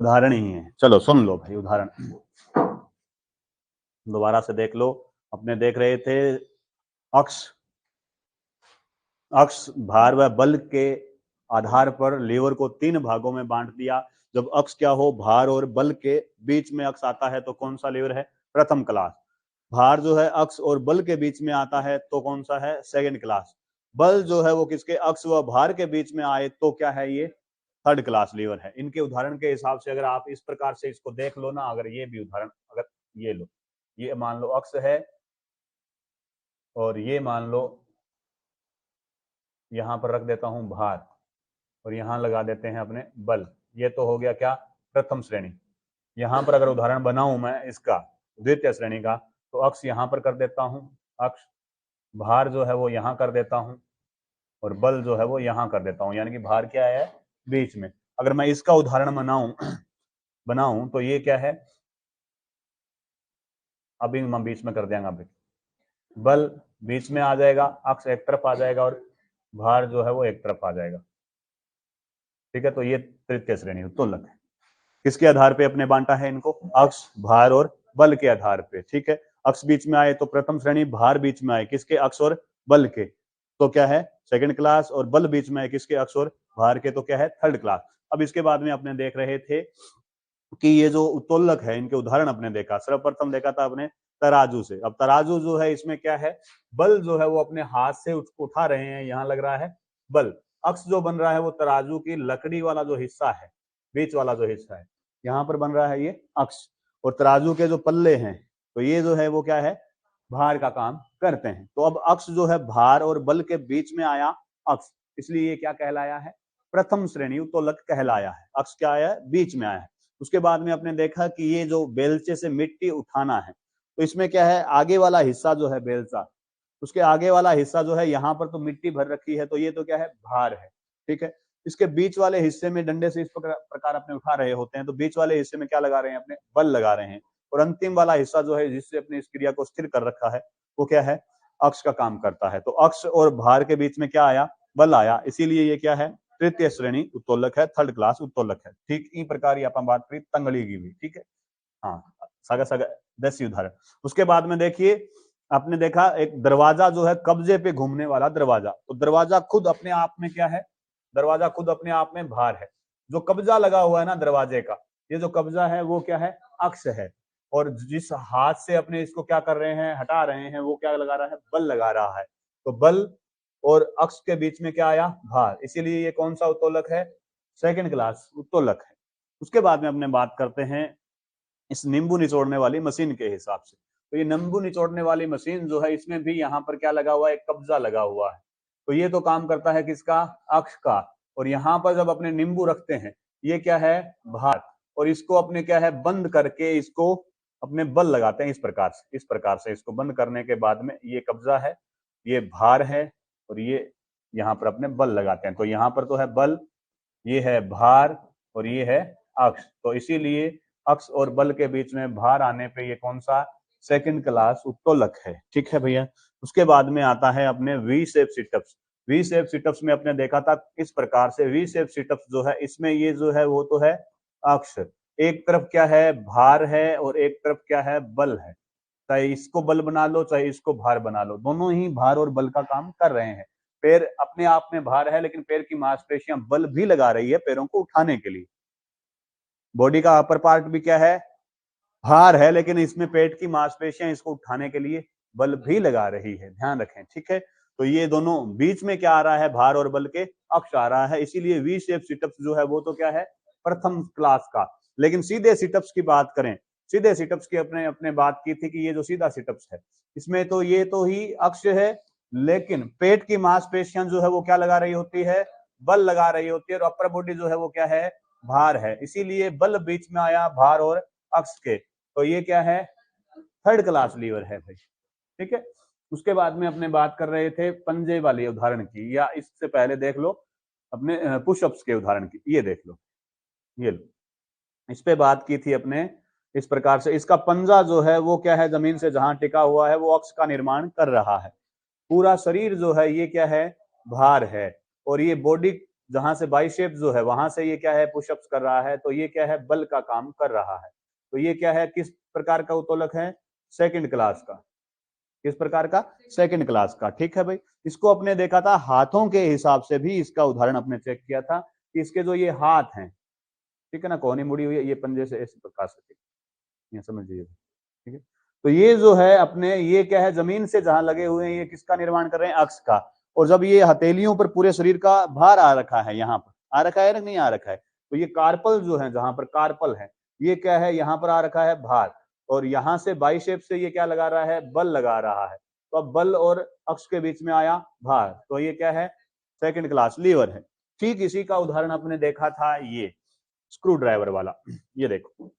उदाहरण ही है। चलो सुन लो भाई उदाहरण, दोबारा से देख लो। अपने देख रहे थे अक्ष, अक्ष भार व बल के आधार पर लीवर को 3 भागों में बांट दिया। जब अक्ष क्या हो, भार और बल के बीच में अक्ष आता है तो कौन सा लीवर है, प्रथम क्लास। भार जो है अक्ष और बल के बीच में आता है तो कौन सा है, सेकंड क्लास। बल जो है वो किसके, अक्ष व भार के बीच में आए तो क्या है, ये थर्ड क्लास लीवर है। इनके उदाहरण के हिसाब से अगर आप इस प्रकार से इसको देख लो ना, अगर ये भी उदाहरण, अगर ये लो, ये मान लो अक्ष है और ये मान लो यहां पर रख देता हूं भार और यहां लगा देते हैं अपने बल। ये तो हो गया क्या, प्रथम श्रेणी। यहां पर अगर उदाहरण बनाऊं मैं इसका द्वितीय श्रेणी का, तो अक्ष यहां पर कर देता हूं, अक्ष, भार जो है वो यहां कर देता हूं और बल जो है वो यहां कर देता हूं, यानी कि भार क्या है, बीच में। अगर मैं इसका उदाहरण बनाऊं तो ये क्या है, अभी मैं बीच में कर देंगे, अभी बल बीच में आ जाएगा, अक्ष एक तरफ आ जाएगा और भार जो है वो एक तरफ आ जाएगा। ठीक है, तो ये तृतीय श्रेणी उत्तोलक है। किसके आधार पे अपने बांटा है इनको, अक्ष, भार और बल के आधार पे। ठीक है, अक्ष बीच में आए तो प्रथम श्रेणी, भार बीच में आए किसके, अक्ष और बल के, तो क्या है सेकंड क्लास, और बल बीच में आए किसके, अक्ष और भार के, तो क्या है थर्ड क्लास। अब इसके बाद में अपने देख रहे थे कि ये जो उत्तोलक है इनके उदाहरण अपने देखा, सर्वप्रथम देखा था अपने तराजू से। अब तराजू जो है इसमें क्या है, बल जो है वो अपने हाथ से उठा रहे हैं, यहाँ लग रहा है बल। अक्ष जो बन रहा है वो तराजू की लकड़ी वाला जो हिस्सा है, बीच वाला जो हिस्सा है, यहाँ पर बन रहा है ये अक्ष। और तराजू के जो पल्ले हैं, तो ये जो है वो क्या है, भार का काम करते हैं। तो अब अक्ष जो है भार और बल के बीच में आया अक्ष, इसलिए ये क्या कहलाया है, प्रथम श्रेणी उत्तोलक कहलाया है। अक्ष क्या आया है, बीच में आया है। उसके बाद में आपने देखा कि ये जो बेलचे से मिट्टी उठाना है, तो इसमें क्या है, आगे वाला हिस्सा जो है बेलचा, उसके आगे वाला हिस्सा जो है, यहाँ पर तो मिट्टी भर रखी है, तो ये तो क्या है, भार है। ठीक है, इसके बीच वाले हिस्से में डंडे से इस प्रकार अपने उठा रहे होते हैं, तो बीच वाले हिस्से में क्या लगा रहे हैं, अपने बल लगा रहे हैं। और अंतिम वाला हिस्सा जो है जिससे अपनी इस क्रिया को स्थिर कर रखा है, वो क्या है, अक्ष का काम करता है। तो अक्ष और भार के बीच में क्या आया, बल आया, इसीलिए ये क्या है, तृतीय श्रेणी उत्तोलक है, थर्ड क्लास उत्तोलक है। ठीक ई प्रकार अपन बात करी तंगड़ी की भी। ठीक है, हाँ, सगा सगा 10 उदाहरण। उसके बाद में देखिए, आपने देखा एक दरवाजा जो है कब्जे पे घूमने वाला दरवाजा, तो दरवाजा खुद अपने आप में क्या है, दरवाजा खुद अपने आप में भार है। जो कब्जा लगा हुआ है ना दरवाजे का, ये जो कब्जा है वो क्या है, अक्ष है। और जिस हाथ से अपने इसको क्या कर रहे हैं, हटा रहे हैं, वो क्या लगा रहा है, बल लगा रहा है। तो बल और अक्ष के बीच में क्या आया, भार, इसीलिए ये कौन सा उत्तोलक है, सेकंड क्लास उत्तोलक है। उसके बाद में अपने बात करते हैं इस नींबू निचोड़ने वाली मशीन के हिसाब से। तो ये नींबू निचोड़ने वाली मशीन जो है, इसमें भी यहाँ पर क्या लगा हुआ है, कब्जा लगा हुआ है। तो ये तो काम करता है किसका, अक्ष का। और यहाँ पर जब अपने नींबू रखते हैं, ये क्या है, भार। और इसको अपने क्या है, बंद करके इसको अपने बल लगाते हैं, इस प्रकार से, इस प्रकार से इसको बंद करने के बाद में ये कब्जा है, ये भार है, और ये यहाँ पर अपने बल लगाते हैं। तो यहाँ पर तो है बल, ये है भार, और ये है अक्ष। तो इसीलिए अक्ष और बल के बीच में भार आने पे ये कौन सा, सेकंड क्लास उत्तोलक है। ठीक है भैया। उसके बाद में आता है अपने V shape sit-ups. V shape sit-ups में अपने देखा था इस प्रकार से, वी शेप सिटअप्स जो है इसमें ये जो है वो तो है अक्ष, एक तरफ क्या है, भार है, और एक तरफ क्या है, बल है। चाहे इसको बल बना लो चाहे इसको भार बना लो, दोनों ही भार और बल का काम कर रहे हैं। पैर अपने आप में भार है, लेकिन पैर की मांसपेशियां बल भी लगा रही है पैरों को उठाने के लिए। बॉडी का अपर पार्ट भी क्या है, भार है, लेकिन इसमें पेट की मांसपेशियां इसको उठाने के लिए बल भी लगा रही है, ध्यान रखें। ठीक है, तो ये दोनों बीच में क्या आ रहा है, भार और बल के अक्ष आ रहा है, इसीलिए वी शेप सिटअप्स जो है वो तो क्या है, प्रथम क्लास का। लेकिन सीधे सिटअप्स की बात करें, सीधे सिटअप्स की अपने अपने बात की थी कि ये जो सीधा सिटअप्स है, इसमें तो ये तो ही अक्ष है, लेकिन पेट की मांसपेशियां जो है वो क्या लगा रही होती है, बल लगा रही होती है, और अपर बॉडी जो है वो क्या है, भार है, इसीलिए बल बीच में आया भार और अक्ष के। तो ये क्या है, थर्ड क्लास लीवर है भाई। ठीक है, उसके बाद में अपने बात कर रहे थे पंजे वाले उदाहरण की, या इससे पहले देख लो अपने पुशअप्स के उदाहरण की, ये देख लो, ये लो, इस पे बात की थी अपने इस प्रकार से। इसका पंजा जो है वो क्या है, जमीन से जहां टिका हुआ है वो अक्ष का निर्माण कर रहा है। पूरा शरीर जो है ये क्या है, भार है, और ये बॉडी जहां से बाइसेप जो है वहां से ये क्या है पुशअप्स कर रहा है, तो ये क्या है बल का काम कर रहा है। तो ये क्या है किस प्रकार का उत्तोलक है, सेकंड क्लास का। किस प्रकार का, सेकंड क्लास का। ठीक है भाई, इसको अपने देखा था हाथों के हिसाब से भी, इसका उदाहरण अपने चेक किया था कि इसके जो ये हाथ हैं, ठीक है ना, कोहनी मुड़ी हुई है, ये पंजे से इस प्रकार से, ये समझिए, ठीक है। तो ये जो है अपने, ये क्या है जमीन से जहां लगे हुए हैं, ये किसका निर्माण कर रहे हैं, अक्ष का। और जब ये हथेलियों पर पूरे शरीर का भार आ रखा है, यहाँ पर आ रखा है ना, नहीं आ रखा है, तो ये कार्पल जो है, जहां पर कार्पल है, ये क्या है यहाँ पर आ रखा है भार, और यहाँ से बाइसेप से ये क्या लगा रहा है, बल लगा रहा है। तो अब बल और अक्ष के बीच में आया भार, तो ये क्या है, सेकंड क्लास लीवर है। ठीक इसी का उदाहरण अपने देखा था ये स्क्रू ड्राइवर वाला। ये देखो,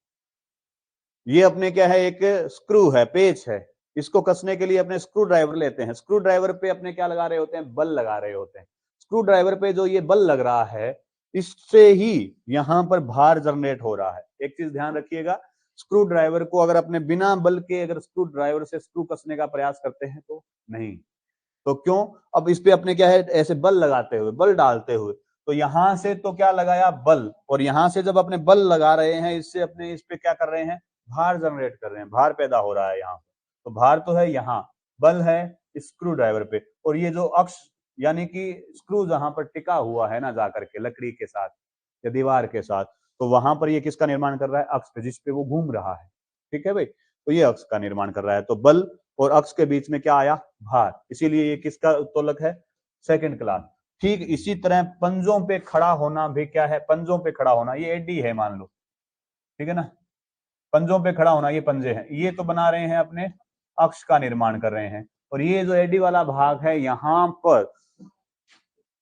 ये अपने क्या है, एक स्क्रू है, पेच है, इसको कसने के लिए अपने स्क्रू ड्राइवर लेते हैं। स्क्रू ड्राइवर पे अपने क्या लगा रहे होते हैं, बल लगा रहे होते हैं। स्क्रू ड्राइवर पे जो ये बल लग रहा है, इससे ही यहां पर भार जनरेट हो रहा है। एक चीज ध्यान रखिएगा, स्क्रू ड्राइवर को अगर अपने बिना बल के अगर स्क्रू ड्राइवर से स्क्रू कसने का प्रयास करते हैं तो नहीं, तो क्यों, अब इस पे अपने क्या है, ऐसे बल लगाते हुए, बल डालते हुए, तो यहां से तो क्या लगाया बल, और यहां से जब अपने बल लगा रहे हैं, इससे अपने इस पे क्या कर रहे हैं, भार जनरेट कर रहे हैं, भार पैदा हो रहा है यहाँ। तो भार तो है यहाँ, बल है स्क्रू ड्राइवर पे, और ये जो अक्ष यानी कि स्क्रू जहां पर टिका हुआ है ना जाकर के लकड़ी के साथ या दीवार के साथ, तो वहां पर ये किसका निर्माण कर रहा है, अक्ष पे, जिसपे वो घूम रहा है। ठीक है भाई, तो ये अक्ष का निर्माण कर रहा है। तो बल और अक्ष के बीच में क्या आया, भार, इसीलिए ये किसका उत्तोलक है, सेकंड क्लास। ठीक इसी तरह पंजों पे खड़ा होना भी क्या है, पंजों पे खड़ा होना, ये एडी है मान लो, ठीक है ना, पंजों पे खड़ा होना, ये पंजे हैं, ये तो बना रहे हैं अपने अक्ष का निर्माण कर रहे हैं। और ये जो एडी वाला भाग है, यहां पर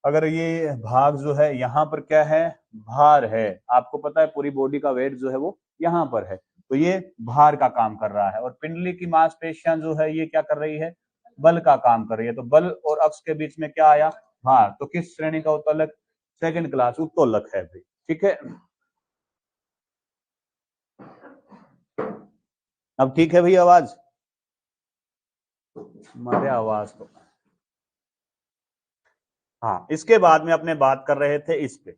अगर ये भाग जो है यहाँ पर क्या है, भार है, आपको पता है पूरी बॉडी का वेट जो है वो यहाँ पर है, तो ये भार का काम कर रहा है। और पिंडली की मांसपेशियां जो है ये क्या कर रही है, बल का काम कर रही है। तो बल और अक्ष के बीच में क्या आया, भार। तो किस श्रेणी का उत्तोलक, सेकंड क्लास उत्तोलक है भाई। ठीक है, अब ठीक है भाई, आवाज हमारे आवाज तो, हाँ, इसके बाद में अपने बात कर रहे थे इस पे,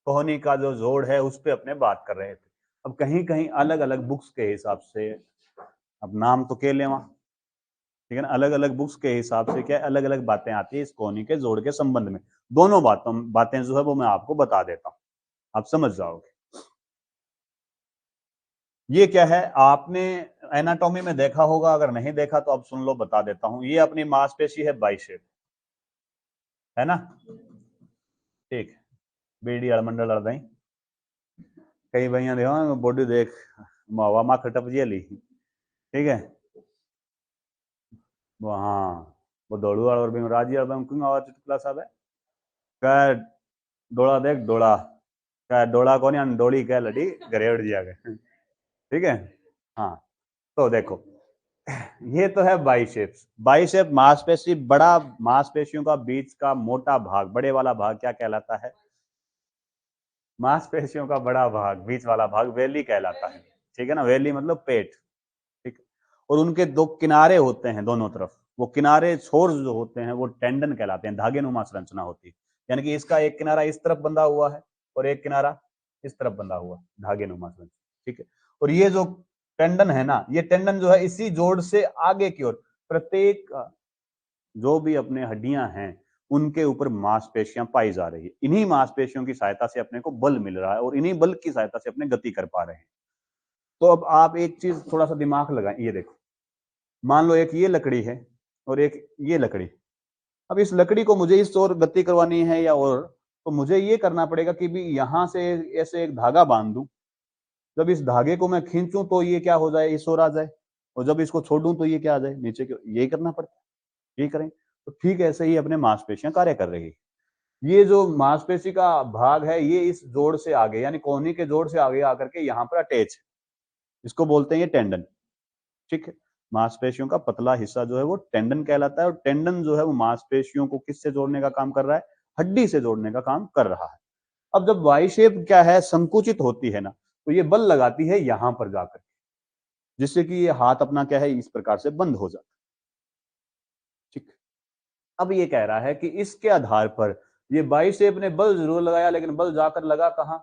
कोहनी का जो जोड़ है उस पे अपने बात कर रहे थे। अब कहीं कहीं अलग अलग बुक्स के हिसाब से, अब नाम तो के ले वहां, ठीक है ना, अलग अलग बुक्स के हिसाब से क्या अलग अलग बातें आती है इस कोहनी के जोड़ के संबंध में। दोनों बातें जो है वो मैं आपको बता देता हूं, आप समझ जाओगे। ये क्या है, आपने एनाटॉमी में देखा होगा, अगर नहीं देखा तो अब सुन लो, बता देता हूं। ये अपनी मांसपेशी है बाइसेप, है ना, ठीक, बीडी अड़मंडल अड़दई, कई भैया देखो बॉडी देख मावा मा खटप जी ली, ठीक है, वो हाँ, वो दौड़ू वाला और भी राजी और क्यों आवाज चुटकुला साहब है, कह डोला देख डोला, कह डोला कौन या डोली कह लड़ी घरे उड़ जिया गए, ठीक है। हाँ, तो देखो, ये तो है बाइसेप्स। बाइसेप मांसपेशी, बड़ा मांसपेशियों का बीच का मोटा भाग, बड़े वाला भाग क्या कहलाता है, मांसपेशियों का बड़ा भाग, बीच वाला भाग वेली कहलाता है। ठीक है ना, वेली मतलब पेट, ठीक। और उनके दो किनारे होते हैं दोनों तरफ, वो किनारे छोर जो होते हैं वो टेंडन कहलाते हैं, धागे नुमा संरचना होती है। यानी कि इसका एक किनारा इस तरफ बंधा हुआ है और एक किनारा इस तरफ बंधा हुआ, धागे नुमा संरचना, ठीक है। और ये जो टेंडन है ना, ये टेंडन जो है इसी जोड़ से आगे की ओर, प्रत्येक जो भी अपने हड्डियां हैं उनके ऊपर मांसपेशियां पाई जा रही है। इन्हीं मांसपेशियों की सहायता से अपने को बल मिल रहा है और इन्हीं बल की सहायता से अपने गति कर पा रहे हैं। तो अब आप एक चीज थोड़ा सा दिमाग लगाएं, ये देखो, मान लो एक ये लकड़ी है और एक ये लकड़ी, अब इस लकड़ी को मुझे इस ओर गति करवानी है या और, तो मुझे ये करना पड़ेगा कि भी यहां से ऐसे एक धागा बांध दूं, जब इस धागे को मैं खींचूं तो ये क्या हो जाए, इस ओर आ जाए, और जब इसको छोड़ूं तो ये क्या आ जाए, नीचे की। यही करना पड़ता है, यही करें। तो ठीक ऐसे ही अपने मांसपेशियां कार्य कर रही है। ये जो मांसपेशी का भाग है ये इस जोड़ से आगे, यानी कोहनी के जोड़ से आगे आकर के यहाँ पर अटैच है, इसको बोलते हैं ये टेंडन, ठीक है। मांसपेशियों का पतला हिस्सा जो है वो टेंडन कहलाता है, और टेंडन जो है वो मांसपेशियों को किससे जोड़ने का काम कर रहा है, हड्डी से जोड़ने का काम कर रहा है। अब जब वाई शेप क्या है, संकुचित होती है ना, तो ये बल लगाती है यहां पर जाकर, जिससे कि ये हाथ अपना क्या है इस प्रकार से बंद हो जाता है, ठीक। अब ये कह रहा है कि इसके आधार पर ये बाई शेप ने बल जरूर लगाया, लेकिन बल जाकर लगा कहां?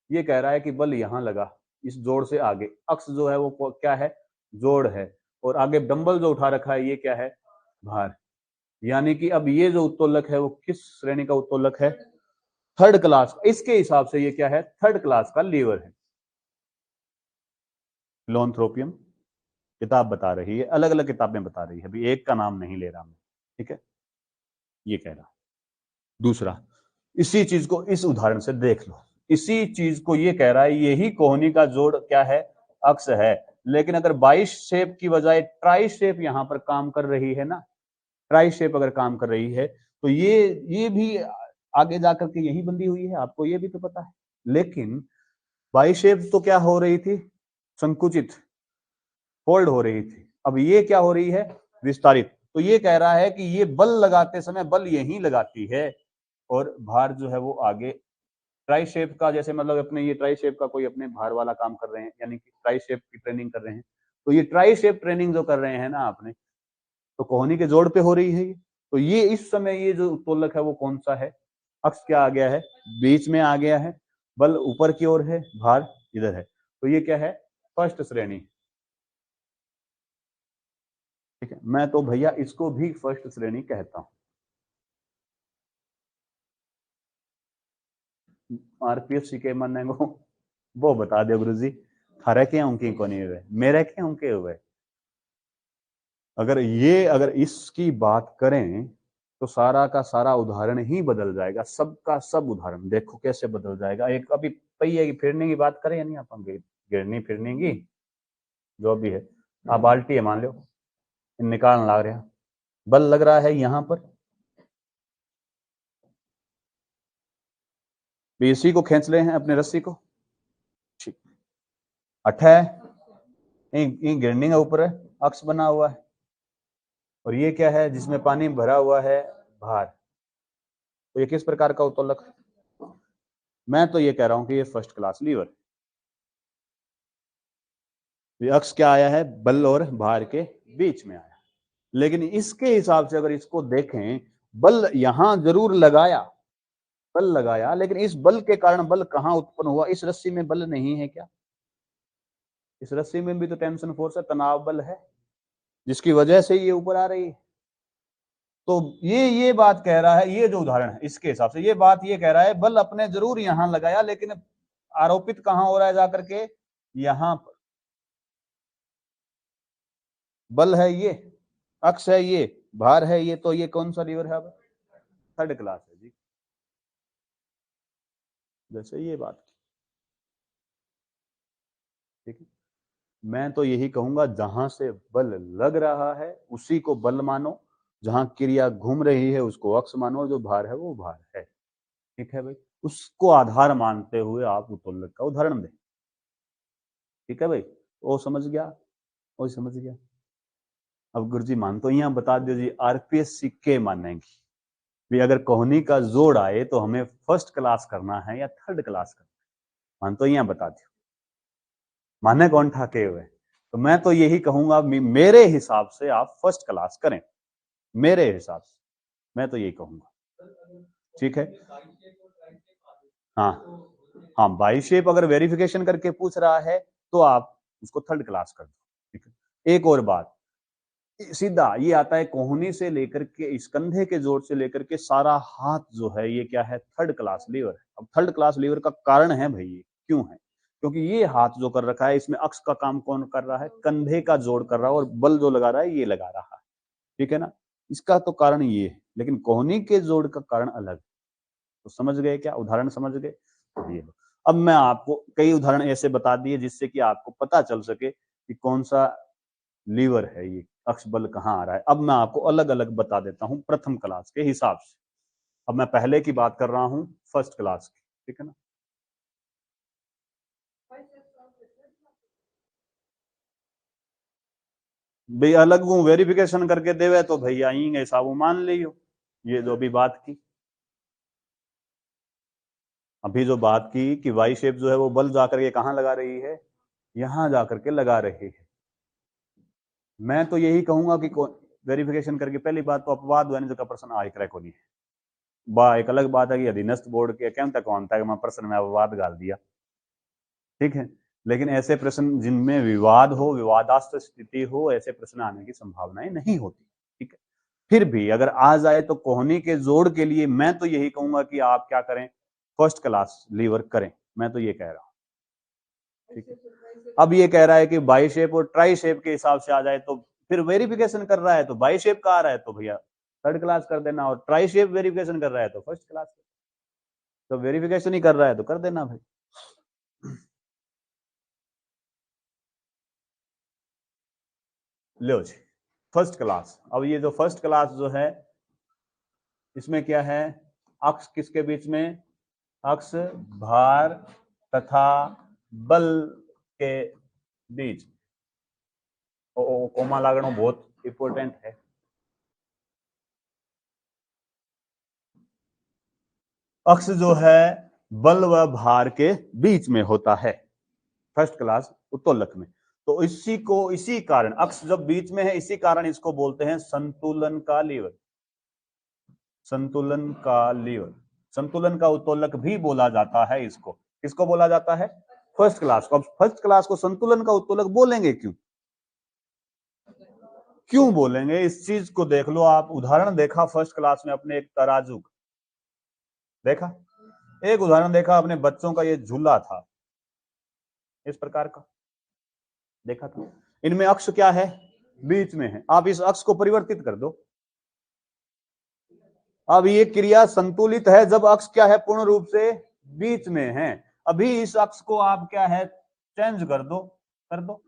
ये कह रहा है कि बल यहां लगा, इस जोड़ से आगे। अक्स जो है वो क्या है? जोड़ है। और आगे डंबल जो उठा रखा है ये क्या है? भार। यानी कि अब ये जो उत्तोलक है वो किस श्रेणी का उत्तोलक है? Third class. इसके हिसाब से ये क्या है? थर्ड क्लास का लीवर है। फिलोन्थ्रोपियम किताब बता रही है, अलग अलग किताबें बता रही है, अभी एक का नाम नहीं ले रहा मैं, ठीक है? ये कह रहा। दूसरा, इसी चीज को इस उदाहरण से देख लो। इसी चीज को ये कह रहा है, यही कोहनी का जोड़ क्या है? अक्स है। लेकिन अगर बाई शेप की बजाय ट्राई शेप यहां पर काम कर रही है ना, ट्राई शेप अगर काम कर रही है, तो ये भी आगे जाकर के यही बंधी हुई है, आपको ये भी तो पता है। लेकिन बाई शेप तो क्या हो रही थी? संकुचित, फोल्ड हो रही थी। अब ये क्या हो रही है? विस्तारित। तो ये कह रहा है कि ये बल लगाते समय बल यहीं लगाती है और भार जो है वो आगे ट्राई शेप का, जैसे मतलब अपने ये ट्राई शेप का कोई अपने भार वाला काम कर रहे हैं, यानी कि ट्राई शेप की ट्रेनिंग कर रहे हैं, तो ये ट्राई शेप ट्रेनिंग जो कर रहे हैं ना आपने, तो कोहनी के जोड़ पे हो रही है ये। तो ये इस समय ये जो उत्तोलक है वो कौन सा है? अक्स क्या आ गया है? बीच में आ गया है। बल ऊपर की ओर है, भार इधर है। तो ये क्या है? फर्स्ट श्रेणी। ठीक है, मैं तो भैया इसको भी फर्स्ट श्रेणी कहता हूं। आरपीएफ के मानने को वो बता दो गुरु जी, थारे के उनकी को नहीं हुए, मेरे के उनके हुए। अगर इसकी बात करें तो सारा का सारा उदाहरण ही बदल जाएगा, सबका सब उदाहरण देखो कैसे बदल जाएगा। एक अभी पहिए की फिरने की बात करें या नहीं, आप गिरनी फिरने की जो भी है, आप बाल्टी है मान लो, निकालने लग रहा, बल लग रहा है यहां पर, इसी को खींच रहे हैं अपने रस्सी को, ठीक, अठ है, गिरनी के ऊपर है, अक्ष बना हुआ है, और ये क्या है? जिसमें पानी भरा हुआ है, भार। तो ये किस प्रकार का उत्तोलक? मैं तो ये कह रहा हूं कि ये फर्स्ट क्लास लीवर। ये अक्ष क्या आया है? बल और भार के बीच में आया। लेकिन इसके हिसाब से अगर इसको देखें, बल यहां जरूर लगाया, बल लगाया, लेकिन इस बल के कारण बल कहां उत्पन्न हुआ? इस रस्सी में बल नहीं है क्या? इस रस्सी में भी तो टेंशन फोर्स है, तनाव बल है, जिसकी वजह से ये ऊपर आ रही है। तो ये बात कह रहा है, ये जो उदाहरण है इसके हिसाब से ये बात ये कह रहा है, बल अपने जरूर यहां लगाया, लेकिन आरोपित कहां हो रहा है जाकर के? यहां पर बल है ये, अक्ष है ये, भार है ये, तो ये कौन सा लीवर है? अब थर्ड क्लास है जी। जैसे ये बात, ठीक है, मैं तो यही कहूंगा, जहां से बल लग रहा है उसी को बल मानो, जहां क्रिया घूम रही है उसको अक्ष मानो, जो भार है वो भार है। ठीक है भाई, उसको आधार मानते हुए आप उत्तोलक का उदाहरण दें। ठीक है भाई, वो समझ गया, वो समझ गया। अब गुरु जी मान तो यहाँ बता दो जी, आरपीएस सिक्के मानेंगी भी, अगर कोहनी का जोड़ आए तो हमें फर्स्ट क्लास करना है या थर्ड क्लास करना है? मान तो यहाँ बता दो, माने कौन ठाके हुए? तो मैं तो यही कहूंगा, मेरे हिसाब से आप फर्स्ट क्लास करें, मेरे हिसाब से मैं तो यही कहूंगा। ठीक है, हाँ हाँ, बाई शेप अगर वेरिफिकेशन करके पूछ रहा है तो आप उसको थर्ड क्लास कर दो। ठीक है, एक और बात, सीधा ये आता है कोहनी से लेकर के इस कंधे के जोड़ से लेकर के सारा हाथ जो है ये क्या है? थर्ड क्लास लीवर है। अब थर्ड क्लास लीवर का कारण है भाई, ये क्यों है? क्योंकि ये हाथ जो कर रखा है इसमें अक्ष का काम कौन कर रहा है? कंधे का जोड़ कर रहा है, और बल जो लगा रहा है ये लगा रहा है। ठीक है ना, इसका तो कारण ये है, लेकिन कोहनी के जोड़ का कारण अलग। तो समझ गए क्या? उदाहरण समझ गए? ये अब मैं आपको कई उदाहरण ऐसे बता दिए जिससे कि आपको पता चल सके कि कौन सा लीवर है, ये अक्ष बल कहाँ आ रहा है। अब मैं आपको अलग अलग बता देता हूं प्रथम क्लास के हिसाब से। अब मैं पहले की बात कर रहा हूं फर्स्ट क्लास की, ठीक है ना। भाई अलग हूं, वेरिफिकेशन करके देवे तो भैया आएंगे साबू मान लियो। ये जो भी बात की, अभी जो बात की कि वाई शेप जो है वो बल जाकर के कहां लगा रही है? यहां जाकर के लगा रही है। मैं तो यही कहूंगा कि वेरिफिकेशन करके, पहली बात तो अपवाद वाणिज्य का प्रश्न आज क्रैक होनी है। एक अलग बात है कि अधीनस्थ बोर्ड के केम तक कौन था कि मैं प्रश्न में विवाद गाल दिया, ठीक है, लेकिन ऐसे प्रश्न जिनमें विवाद हो, विवादास्पद स्थिति हो, ऐसे प्रश्न आने की संभावनाएं नहीं होती, ठीक है। फिर भी अगर आ जाए तो कोहनी के जोड़ के लिए मैं तो यही कहूंगा कि आप क्या करें, फर्स्ट क्लास लीवर करें, मैं तो ये कह रहा हूं, ठीक है। अब ये कह रहा है कि बाई शेप और ट्राई शेप के हिसाब से आ जाए, तो फिर वेरिफिकेशन कर रहा है तो बाई शेप का आ रहा है तो भैया थर्ड क्लास कर देना, और ट्राई शेप वेरिफिकेशन कर रहा है तो फर्स्ट क्लास, तो वेरिफिकेशन ही कर रहा है तो कर देना भाई। लो जी, फर्स्ट क्लास। अब ये जो फर्स्ट क्लास जो है इसमें क्या है, अक्ष किसके बीच में, अक्ष भार तथा बल के बीच, कोमा लागणो बहुत इंपॉर्टेंट है। अक्ष जो है बल व भार के बीच में होता है फर्स्ट क्लास उत्तोलक में, तो इसी कारण अक्ष जब बीच में है इसी कारण इसको बोलते हैं संतुलन का लीवर, संतुलन का लीवर, संतुलन का उत्तोलक भी बोला जाता है इसको। किसको बोला जाता है, फर्स्ट क्लास को। अब फर्स्ट क्लास को संतुलन का उत्तोलक बोलेंगे क्यों, क्यों बोलेंगे, इस चीज को देख लो आप। उदाहरण देखा फर्स्ट क्लास में अपने एक तराजू देखा, एक उदाहरण देखा अपने बच्चों का, ये झूला था इस प्रकार का देखा था, इनमें अक्ष क्या है, बीच में है। आप इस अक्ष को परिवर्तित कर दो, अब ये क्रिया संतुलित है जब अक्ष क्या है, पूर्ण रूप से बीच में है। अभी इस अक्ष को आप क्या है, चेंज कर दो, कर दो,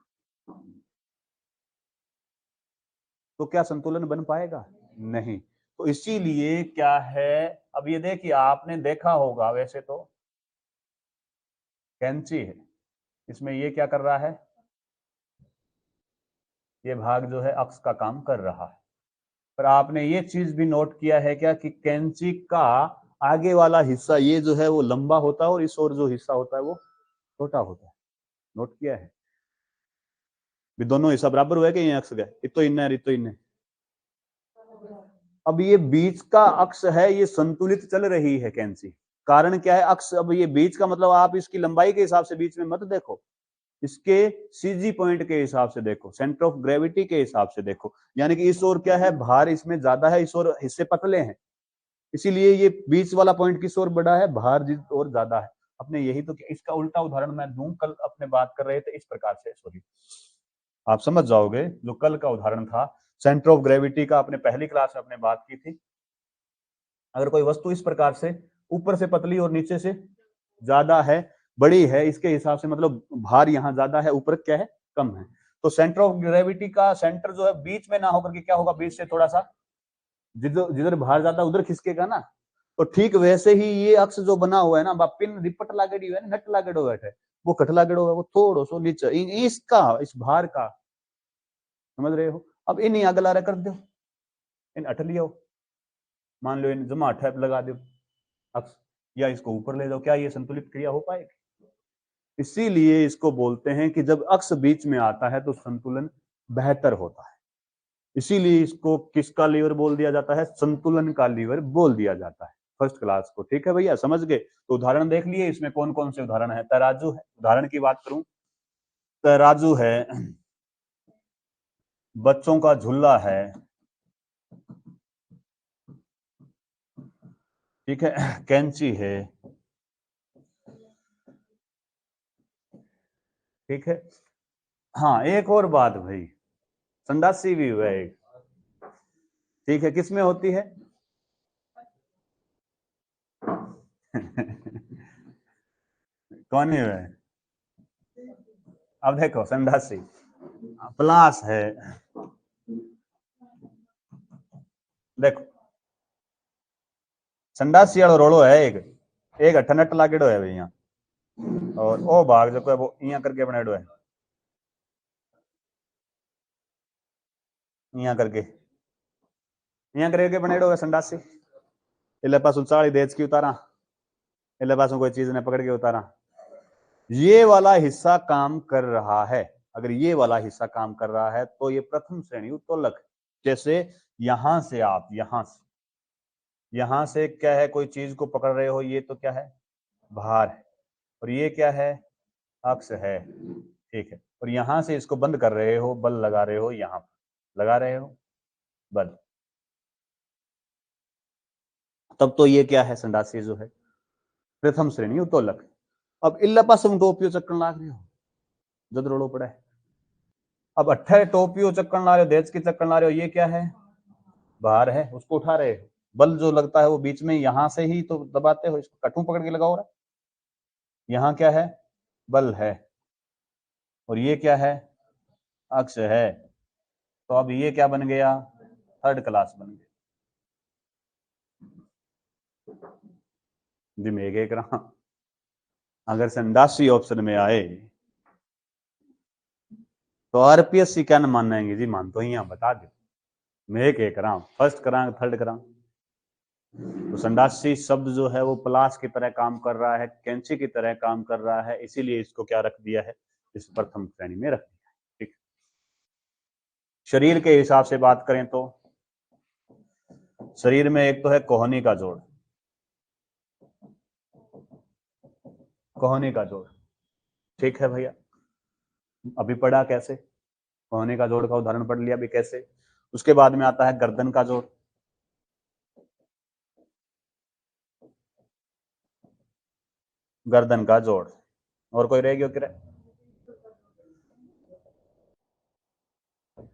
तो क्या संतुलन बन पाएगा, नहीं। तो इसीलिए क्या है, अब ये देखिए आपने देखा होगा वैसे तो कैंची है, इसमें ये क्या कर रहा है, ये भाग जो है अक्ष का काम कर रहा है। पर आपने ये चीज भी नोट किया है क्या कि कैंची का आगे वाला हिस्सा ये जो है वो लंबा होता है और इस और जो हिस्सा होता है वो छोटा होता है, नोट किया है भी, दोनों हिस्सा बराबर हुआ है कि ये अक्ष गए, इतो इन्ने इतो इन्ने। अब ये बीच का अक्ष है, ये संतुलित चल रही है कैंची, कारण क्या है, अक्ष। अब ये बीच का मतलब आप इसकी लंबाई के हिसाब से बीच में मत देखो, इसके सीजी पॉइंट के हिसाब से देखो, सेंटर ऑफ ग्रेविटी के हिसाब से देखो, यानी कि इस ओर क्या है, भार इसमें ज्यादा है, इस ओर हिस्से पतले हैं, इसीलिए ये बीच वाला पॉइंट किस ओर बड़ा है, भार जिस ओर ज्यादा है। अपने यही तो, इसका उल्टा उदाहरण मैं दूं, कल अपने बात कर रहे थे इस प्रकार से, सॉरी आप समझ जाओगे, जो कल का उदाहरण था सेंटर ऑफ ग्रेविटी का, अपने पहली क्लास में अपने बात की थी। अगर कोई वस्तु इस प्रकार से ऊपर से पतली और नीचे से ज्यादा है, बड़ी है, इसके हिसाब से मतलब भार यहाँ ज्यादा है, ऊपर क्या है, कम है। तो सेंटर ऑफ ग्रेविटी का सेंटर जो है बीच में ना होकर के क्या होगा, बीच से थोड़ा सा जिधर जिधर भार ज्यादा उधर खिसकेगा ना। तो ठीक वैसे ही ये अक्ष जो बना हुआ है ना, पिन रिपट लागेड़ी है, नट लागेड़ो है, वो कट लागेड़ो है, वो थोड़ो सो नीचे इसका, इस भार का, समझ रहे हो। अब इन अगला कर दो, इन अट लियो, मान लो इन जमा अठ लगा दो अक्ष, या इसको ऊपर ले जाओ, क्या ये संतुलित क्रिया हो पाएगी। इसीलिए इसको बोलते हैं कि जब अक्ष बीच में आता है तो संतुलन बेहतर होता है, इसीलिए इसको किसका लीवर बोल दिया जाता है, संतुलन का लीवर बोल दिया जाता है फर्स्ट क्लास को। ठीक है भैया, समझ गए। तो उदाहरण देख लिए, इसमें कौन कौन से उदाहरण है, तराजू है, उदाहरण की बात करूं, तराजू है, बच्चों का झूला है, ठीक है, कैंची है, ठीक है। हाँ एक और बात भाई, संडासी भी हुआ एक, ठीक है, किसमें होती है कौन है वह, अब देखो संडासी प्लास है, देखो संडासी वाला रोड़ो है, एक अठनट लागेड़ो है भैया, और ओ भाग जो है वो इया करके बनाएड़ो है, इया करके बनाएड़ो है संडासी। इले पासों चाली देच की उतारा, इले पासों कोई चीज ने पकड़ के उतारा, ये वाला हिस्सा काम कर रहा है। अगर ये वाला हिस्सा काम कर रहा है तो ये प्रथम श्रेणी उत्तोलक। जैसे यहां से आप यहां से क्या है, कोई चीज को पकड़ रहे हो, ये तो क्या है, भार है, और ये क्या है, अक्ष है, ठीक है। और यहां से इसको बंद कर रहे हो, बल लगा रहे हो, यहां लगा रहे हो बल, तब तो ये क्या है, संडासी जो है प्रथम श्रेणी उत्तोलक। अब इल्ला पासम टोपियो चक्कर लाग रहे हो, जद रोड़ो पड़ा है। अब 18 टोपियो चक्कर ला रहे हो, देश की चक्कर ला रहे हो, ये क्या है, भार है, उसको उठा रहे हो। बल जो लगता है वो बीच में यहां से ही तो दबाते हो, इसको कटू पकड़ के लगाओ रहा, यहां क्या है, बल है, और ये क्या है, अक्ष है। तो अब ये क्या बन गया, थर्ड क्लास बन गया। दिमाग एक रहा, अगर संडासी ऑप्शन में आए तो आरपीएससी क्या न मानेंगे जी, मान तो यहाँ बता दो, मैं एक रहा, फर्स्ट करा थर्ड करा। तो संडासी शब्द जो है वो प्लास की तरह काम कर रहा है, कैंची की तरह काम कर रहा है, इसीलिए इसको क्या रख दिया है, इस प्रथम श्रेणी में रख दिया है। ठीक, शरीर के हिसाब से बात करें तो शरीर में एक तो है कोहनी का जोड़, कोहनी का जोड़, ठीक है भैया, अभी पढ़ा कैसे, कोहनी का जोड़ का उदाहरण पढ़ लिया अभी कैसे। उसके बाद में आता है गर्दन का जोड़, गर्दन का जोड़, और कोई रहेगी क्या,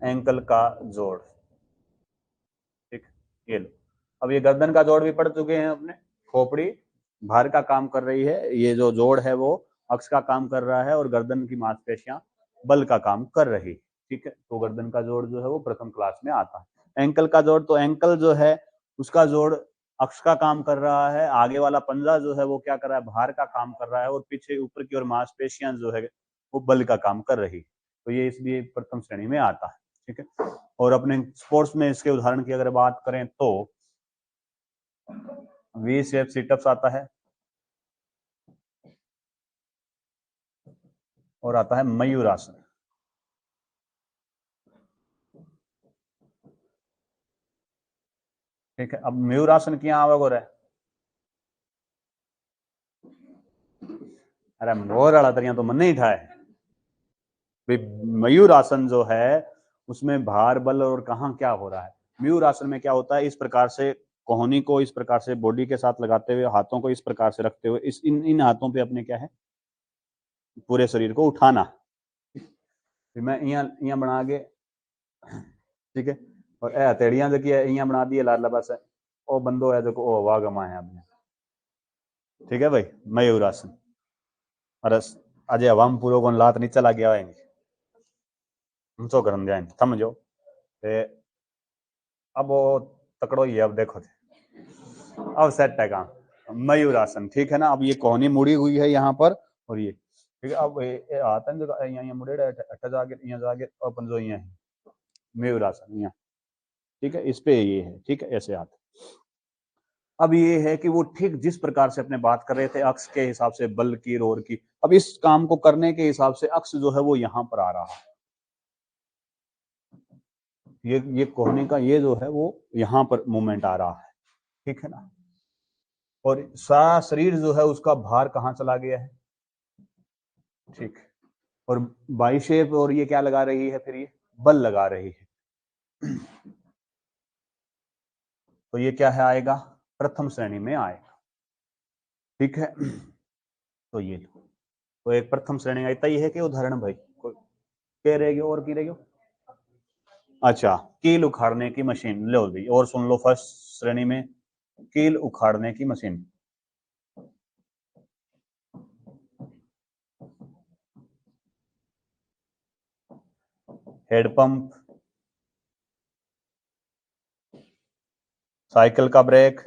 एंकल का जोड़, ठीक, ये लो। अब ये गर्दन का जोड़ भी पढ़ चुके हैं अपने, खोपड़ी भार का काम कर रही है, ये जो जोड़ है वो अक्ष का काम कर रहा है, और गर्दन की मांसपेशियां बल का काम कर रही, ठीक है। तो गर्दन का जोड़ जो है वो प्रथम क्लास में आता है। एंकल का जोड़, तो एंकल जो है उसका जोड़ अक्ष का काम कर रहा है, आगे वाला पंजा जो है वो क्या कर रहा है, भार का काम कर रहा है, और पीछे ऊपर की ओर मांसपेशियां जो है वो बल का काम कर रही, तो ये इसलिए प्रथम श्रेणी में आता है, ठीक है। और अपने स्पोर्ट्स में इसके उदाहरण की अगर बात करें तो वी शेप सिटअप्स आता है, और आता है मयूरासन, ठीक है। अब मयूरासन क्या आवेगो रे, अरे मोर वाला तरिया तो मन नहीं था, मयूर आसन जो है उसमें भार बल और कहाँ क्या हो रहा है। मयूर आसन में क्या होता है, इस प्रकार से कोहनी को इस प्रकार से बॉडी के साथ लगाते हुए, हाथों को इस प्रकार से रखते हुए, इस इन इन हाथों पे अपने क्या है, पूरे शरीर को उठाना, फिर मैं इं बना के, ठीक है। और ए हथेड़ियां जो की इं बना दी लाडला पास ओ बंदो है जो ओ हवा गमा है अपने, ठीक है भाई, मयूर आसन। अरे अजय हवा में पूरा को लात नीचे लग गया है, हम तो करन जाए समझो, अब वो तकड़ो ही है, अब देखो अब सेट है काम, मयूर आसन, ठीक है ना। अब ये कोहनी मुड़ी हुई है यहाँ पर, और ये ठीक है। अब हाथ है जो यहाँ मुड़े अट्ठा जाके यहाँ जाके अपन जो यहाँ है मयूर आसन यहाँ, ठीक है, इस पे ये है, ठीक है, ऐसे हाथ। अब ये है कि वो ठीक जिस प्रकार से अपने बात कर रहे थे अक्ष के हिसाब से बल की रोर की, अब इस काम को करने के हिसाब से अक्ष जो है वो यहाँ पर आ रहा है, ये कोहनी का ये जो है वो यहाँ पर मूवमेंट आ रहा है, ठीक है ना। और सारा शरीर जो है उसका भार कहाँ चला गया है, ठीक। और बाई शेप, और ये क्या लगा रही है, फिर ये बल लगा रही है, तो ये क्या है, आएगा प्रथम श्रेणी में आएगा, ठीक है। तो ये तो एक प्रथम श्रेणी का ही है कि उदाहरण भाई कोई कह रहेगी और की रहेगी। अच्छा, कील उखाड़ने की मशीन लो भाई, और सुन लो, फर्स्ट श्रेणी में कील उखाड़ने की मशीन, हेड पंप, साइकिल का ब्रेक,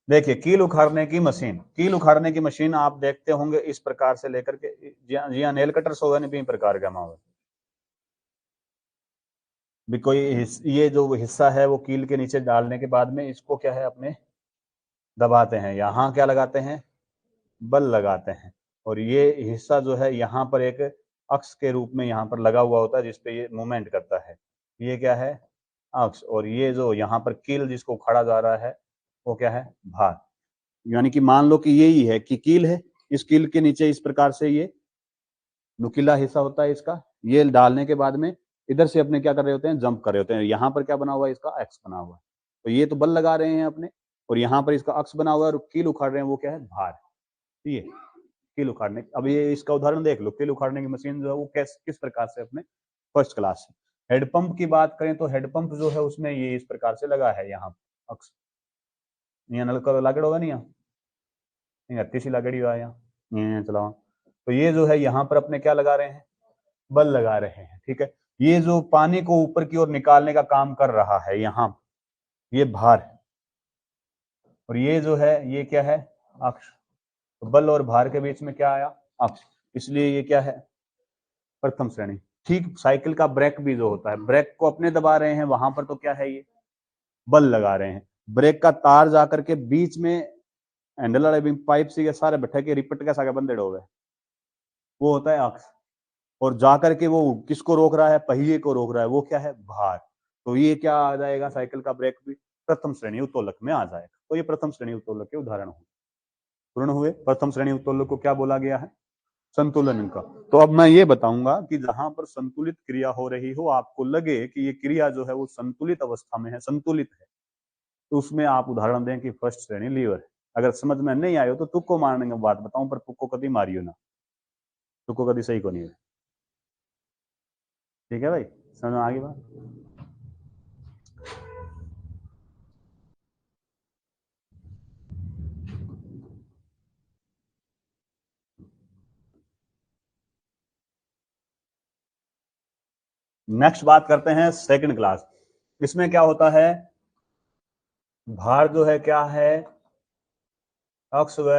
देखिए कील उखाड़ने की मशीन, कील उखाड़ने की मशीन आप देखते होंगे इस प्रकार से लेकर के, जी हाँ नेल कटर होगा नहीं प्रकार का मावा भी, कोई ये जो हिस्सा है वो कील के नीचे डालने के बाद में इसको क्या है अपने दबाते हैं, यहाँ क्या लगाते हैं, बल लगाते हैं, और ये हिस्सा जो है यहाँ पर एक अक्ष के रूप में यहाँ पर लगा हुआ होता है जिसपे ये मूवमेंट करता है। ये क्या है? अक्ष। और ये जो यहाँ पर कील जिसको खड़ा जा रहा है वो क्या है? भार। यानी कि मान लो कि यही है कि कील है, इस कील के नीचे इस प्रकार से ये नुकीला हिस्सा होता है इसका, ये डालने के बाद में इधर से अपने क्या कर रहे होते हैं? जंप कर रहे होते हैं। यहाँ पर क्या बना हुआ है? इसका एक्स बना हुआ है। तो ये तो बल लगा रहे हैं अपने, और यहाँ पर इसका अक्ष बना हुआ है और कील उखाड़ रहे हैं, वो क्या है? भार। ये कील उखाड़ने, अब ये इसका उदाहरण देख लो, कील उखाड़ने की मशीन जो है वो किस प्रकार से अपने फर्स्ट क्लास है। हेडपंप की बात करें तो हेडपंप जो है उसमें ये इस प्रकार से लगा है यहाँ अक्ष, यहाँ नलका लागड़ होगा नहीं, यहाँ अत्ती सी लागड़ी हुआ यहाँ चलाओ। तो ये जो है यहाँ पर अपने क्या लगा रहे हैं? बल लगा रहे हैं। ठीक है, ये जो पानी को ऊपर की ओर निकालने का काम कर रहा है यहाँ, ये भार है, और ये जो है ये क्या है? अक्ष। तो बल और भार के बीच में क्या आया? अक्ष। इसलिए ये क्या है? प्रथम श्रेणी। ठीक, साइकिल का ब्रेक भी जो होता है, ब्रेक को अपने दबा रहे हैं, वहां पर तो क्या है? ये बल लगा रहे हैं। ब्रेक का तार जाकर के बीच में हैंडल वाले पाइप से सारे बैठे के रिपट के सागे बंदे हो गए, वो होता है अक्ष। और जाकर के वो किसको रोक रहा है? पहिए को रोक रहा है, वो क्या है? भार। तो ये क्या आ जाएगा? साइकिल का ब्रेक भी प्रथम श्रेणी उत्तोलक में आ जाएगा। तो ये प्रथम श्रेणी उत्तोलक के उदाहरण हुए, पूर्ण हुए। प्रथम श्रेणी उत्तोलक को क्या बोला गया है? संतुलन का। तो अब मैं ये बताऊंगा कि जहां पर संतुलित क्रिया हो रही हो, आपको लगे कि ये क्रिया जो है वो संतुलित अवस्था में है, संतुलित है, तो उसमें आप उदाहरण दें कि फर्स्ट श्रेणी लीवर है। अगर समझ में नहीं आयो तो तुक्को मारने की बात बताऊं, पर तुक्को कभी मारियो ना, तुक्को कभी सही को नहीं है। ठीक है भाई, समझ में आ गई बात? नेक्स्ट बात करते हैं सेकंड क्लास। इसमें क्या होता है? भार जो है क्या है? अक्ष व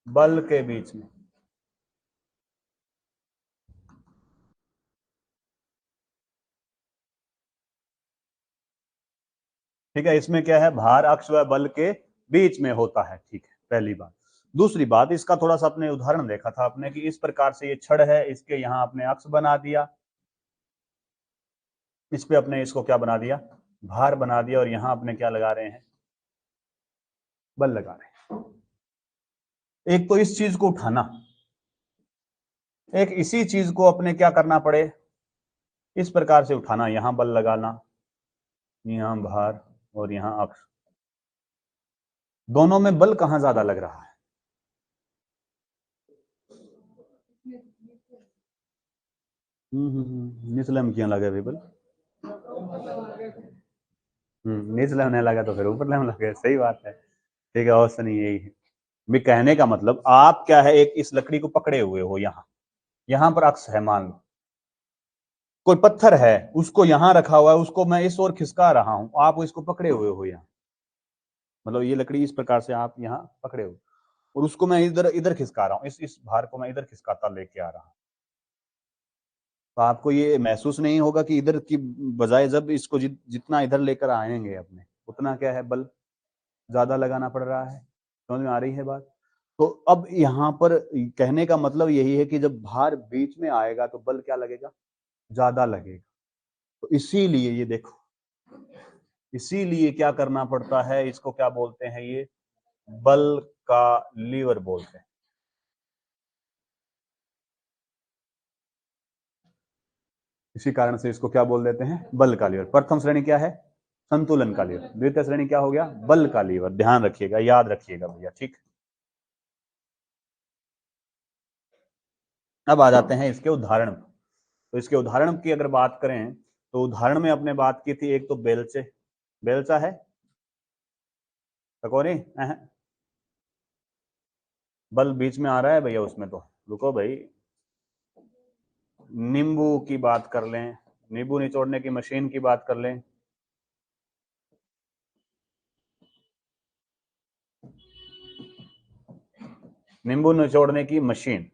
बल के बीच में। ठीक है, इसमें क्या है? भार अक्ष व बल के बीच में होता है। ठीक है, पहली बात। दूसरी बात, इसका थोड़ा सा अपने उदाहरण देखा था आपने कि इस प्रकार से ये छड़ है, इसके यहाँ अपने अक्ष बना दिया, इस पे अपने इसको क्या बना दिया? भार बना दिया, और यहाँ अपने क्या लगा रहे हैं? बल लगा रहे हैं। एक तो इस चीज को उठाना, एक इसी चीज को अपने क्या करना पड़े? इस प्रकार से उठाना, यहां बल लगाना, यहां भार और यहां अक्ष। दोनों में बल कहां ज्यादा लग रहा है? निचले में क्यों लगे भाई बल? निचले में लगा तो फिर ऊपर में लगे, सही बात है। ठीक है, ऑप्शन यही है। भी कहने का मतलब आप क्या है, एक इस लकड़ी को पकड़े हुए हो, यहां पर अक्ष है, मान लो कोई पत्थर है, उसको यहां रखा हुआ है, उसको मैं इस ओर खिसका रहा हूं, आप इसको पकड़े हुए हो यहाँ, मतलब ये लकड़ी इस प्रकार से आप यहाँ पकड़े हो, और उसको मैं इधर इधर खिसका रहा हूँ, इस भार को मैं इधर खिसकाता लेके आ रहा हूँ। तो आपको ये महसूस नहीं होगा कि इधर की बजाय जब इसको जितना इधर लेकर आएंगे अपने, उतना क्या है? बल ज्यादा लगाना पड़ रहा है। समझ में आ रही है बात? तो अब यहाँ पर कहने का मतलब यही है कि जब भार बीच में आएगा तो बल क्या लगेगा? ज्यादा लगेगा। तो इसीलिए ये देखो, इसीलिए क्या करना पड़ता है? इसको क्या बोलते हैं? ये बल का लीवर बोलते हैं। इसी कारण से इसको क्या बोल देते हैं? बल का लीवर। प्रथम श्रेणी क्या है? संतुलन का लीवर। द्वितीय श्रेणी क्या हो गया? बल का लीवर। ध्यान रखिएगा, याद रखिएगा भैया। ठीक, अब आ जाते हैं इसके उदाहरण। तो इसके उदाहरण की अगर बात करें तो उदाहरण में अपने बात की थी, एक तो बेलचे, बेलचा है, टकोरी, बल बीच में आ रहा है भैया उसमें, तो रुको भाई। नींबू की बात कर लें, नींबू निचोड़ने की मशीन की बात कर लें, नींबू निचोड़ने की मशीन।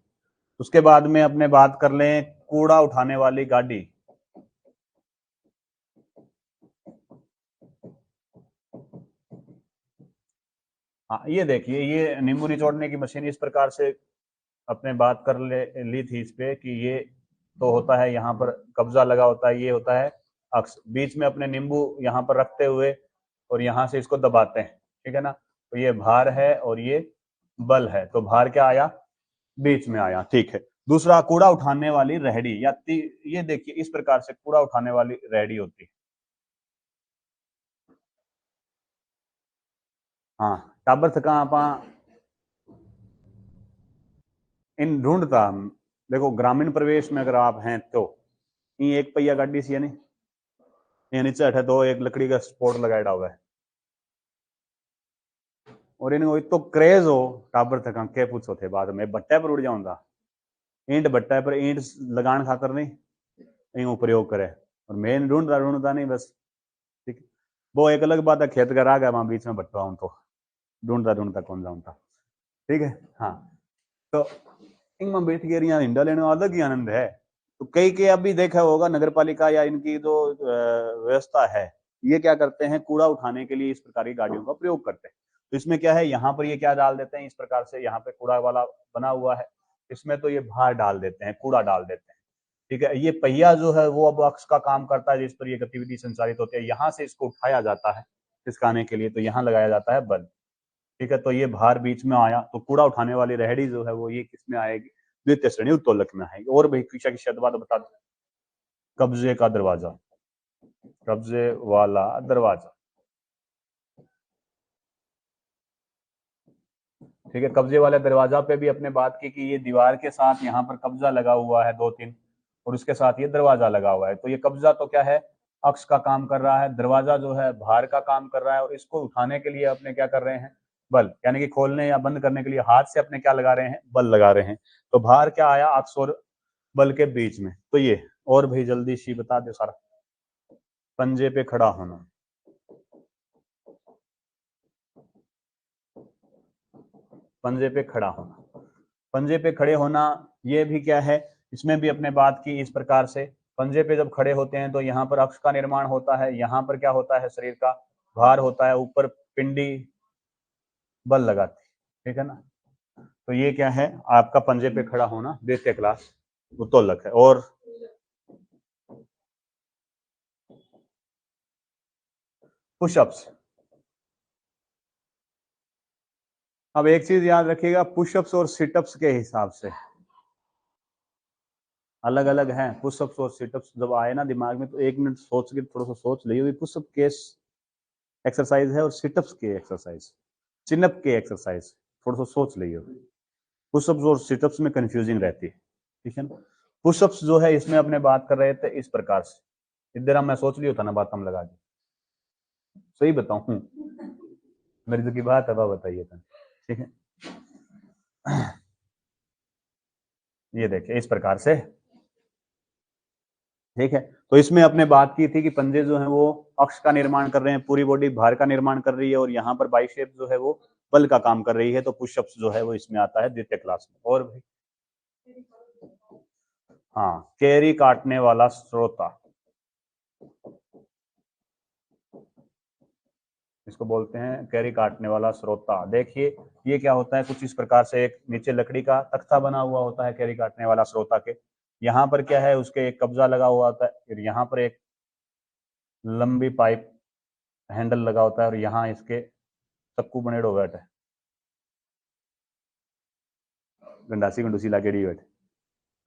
उसके बाद में अपने बात कर लें कूड़ा उठाने वाली गाड़ी, हाँ ये देखिए, ये नींबू निचोड़ने की मशीन इस प्रकार से अपने बात कर ली थी इस पे कि ये तो होता है, यहाँ पर कब्जा लगा होता है, ये होता है अक्ष। बीच में अपने नींबू यहाँ पर रखते हुए और यहाँ से इसको दबाते हैं, ठीक है ना। तो ये भार है और ये बल है, तो भार क्या आया, बीच में आया, ठीक है। दूसरा, कूड़ा उठाने वाली रेहड़ी या ये देखिए इस प्रकार से कूड़ा उठाने वाली रेहड़ी होती है। हाँ, टाबर थका आपा इन ढूंढता। देखो ग्रामीण प्रवेश में अगर आप हैं तो ये एक पहिया गाड़ी सी है नहीं, ये नीचे हटा दो एक लकड़ी का स्पोर्ट लगाया हुआ है और इनको तो क्रेज हो टाबर थका के पूछो थे बाद में भट्टे पर उड़ जाऊंगा, ईंट भट्टे पर ईंट लगान खातर नहीं इन प्रयोग करे और मेन ढूंढता नहीं बस, ठीक। वो एक अलग बात है, खेत का राग है वहां बीच में भट्टा हूं तो ढूंढता कौन जाऊं था, ठीक है। हाँ, तो इनमें बैठ के हिंडा लेने का अलग ही आनंद है। तो कई के अभी देखा होगा नगर पालिका या इनकी जो व्यवस्था है, ये क्या करते हैं, कूड़ा उठाने के लिए इस प्रकार की गाड़ियों का प्रयोग करते हैं। तो इसमें क्या है, यहाँ पर ये क्या डाल देते हैं, इस प्रकार से यहाँ पे कूड़ा वाला बना हुआ है, इसमें तो ये भार डाल देते हैं, कूड़ा डाल देते हैं, ठीक है। ये पहिया जो है वो अब अक्ष का काम करता है जिस पर ये गतिविधि संचालित होती है, यहाँ से इसको उठाया जाता है खिसकाने के लिए, तो यहाँ लगाया जाता है बल, ठीक है। तो ये भार बीच में आया, तो कूड़ा उठाने वाली रेहड़ी जो है वो ये किस में आएगी, द्वितीय श्रेणी उत्तोलक में आएगी। और भाई परीक्षा की शब्द बात बता दो, कब्जे का दरवाजा, कब्जे वाला दरवाजा, ठीक है। कब्जे वाले दरवाजा पे भी अपने बात की कि ये दीवार के साथ यहाँ पर कब्जा लगा हुआ है 2-3 और उसके साथ ये दरवाजा लगा हुआ है, तो ये कब्जा तो क्या है, अक्ष का काम कर रहा है, दरवाजा जो है भार का काम कर रहा है और इसको उठाने के लिए अपने क्या कर रहे हैं, बल, यानी कि खोलने या बंद करने के लिए हाथ से अपने क्या लगा रहे हैं, बल लगा रहे हैं। तो भार क्या आया, अक्ष और बल के बीच में, तो ये। और भाई जल्दी सी बता दे सारा, पंजे पे खड़ा होना, पंजे पे खड़ा होना, पंजे पे खड़े होना, ये भी क्या है, इसमें भी अपने बात की इस प्रकार से, पंजे पे जब खड़े होते हैं तो यहाँ पर अक्ष का निर्माण होता है, यहाँ पर क्या होता है, शरीर का भार होता है, ऊपर पिंडी बल लगाती, ठीक है ना। तो ये क्या है आपका पंजे पे खड़ा होना, द्वितीय क्लास उत्तोलक है। और पुशअप्स, अब एक चीज याद रखिएगा, पुशअप्स और सिटअप्स के हिसाब से अलग अलग हैं। पुशअप्स और सिटअप्स जब आए ना दिमाग में तो 1 मिनट सोच के थोड़ा सा सोच लीजिए, पुशअप के एक्सरसाइज है और सिटअप्स के एक्सरसाइज, चिनअप के एक्सरसाइज, थोड़ा सा सोच लीजिए। पुशअप्स और सिटअप्स में कंफ्यूजिंग रहती है, ठीक है ना। पुशअप्स जो है इसमें अपने बात कर रहे थे इस प्रकार से, इधर मैं सोच लिया था ना बात हम लगा दी, सही बताऊं मेरी जो की बात है वह बताइए था, ठीक है। ये देखिए इस प्रकार से, ठीक है। तो इसमें अपने बात की थी कि पंजे जो है वो अक्ष का निर्माण कर रहे हैं, पूरी बॉडी भार का निर्माण कर रही है और यहाँ पर बाइसेप जो है वो बल का काम कर रही है, तो पुशअप्स जो है वो इसमें आता है द्वितीय क्लास में। और भाई हाँ, कैरी काटने वाला श्रोता, इसको बोलते हैं कैरी काटने वाला श्रोता। देखिए ये क्या होता है, कुछ इस प्रकार से एक नीचे लकड़ी का तख्ता बना हुआ होता है कैरी काटने वाला श्रोता के, यहाँ पर क्या है उसके एक कब्जा लगा हुआ होता है, फिर यहाँ पर एक लंबी पाइप हैंडल लगा होता है और यहाँ इसके चक्कू बनेड़ो बैठे, गंडासी गंडूसी लागेड़ी बैठे,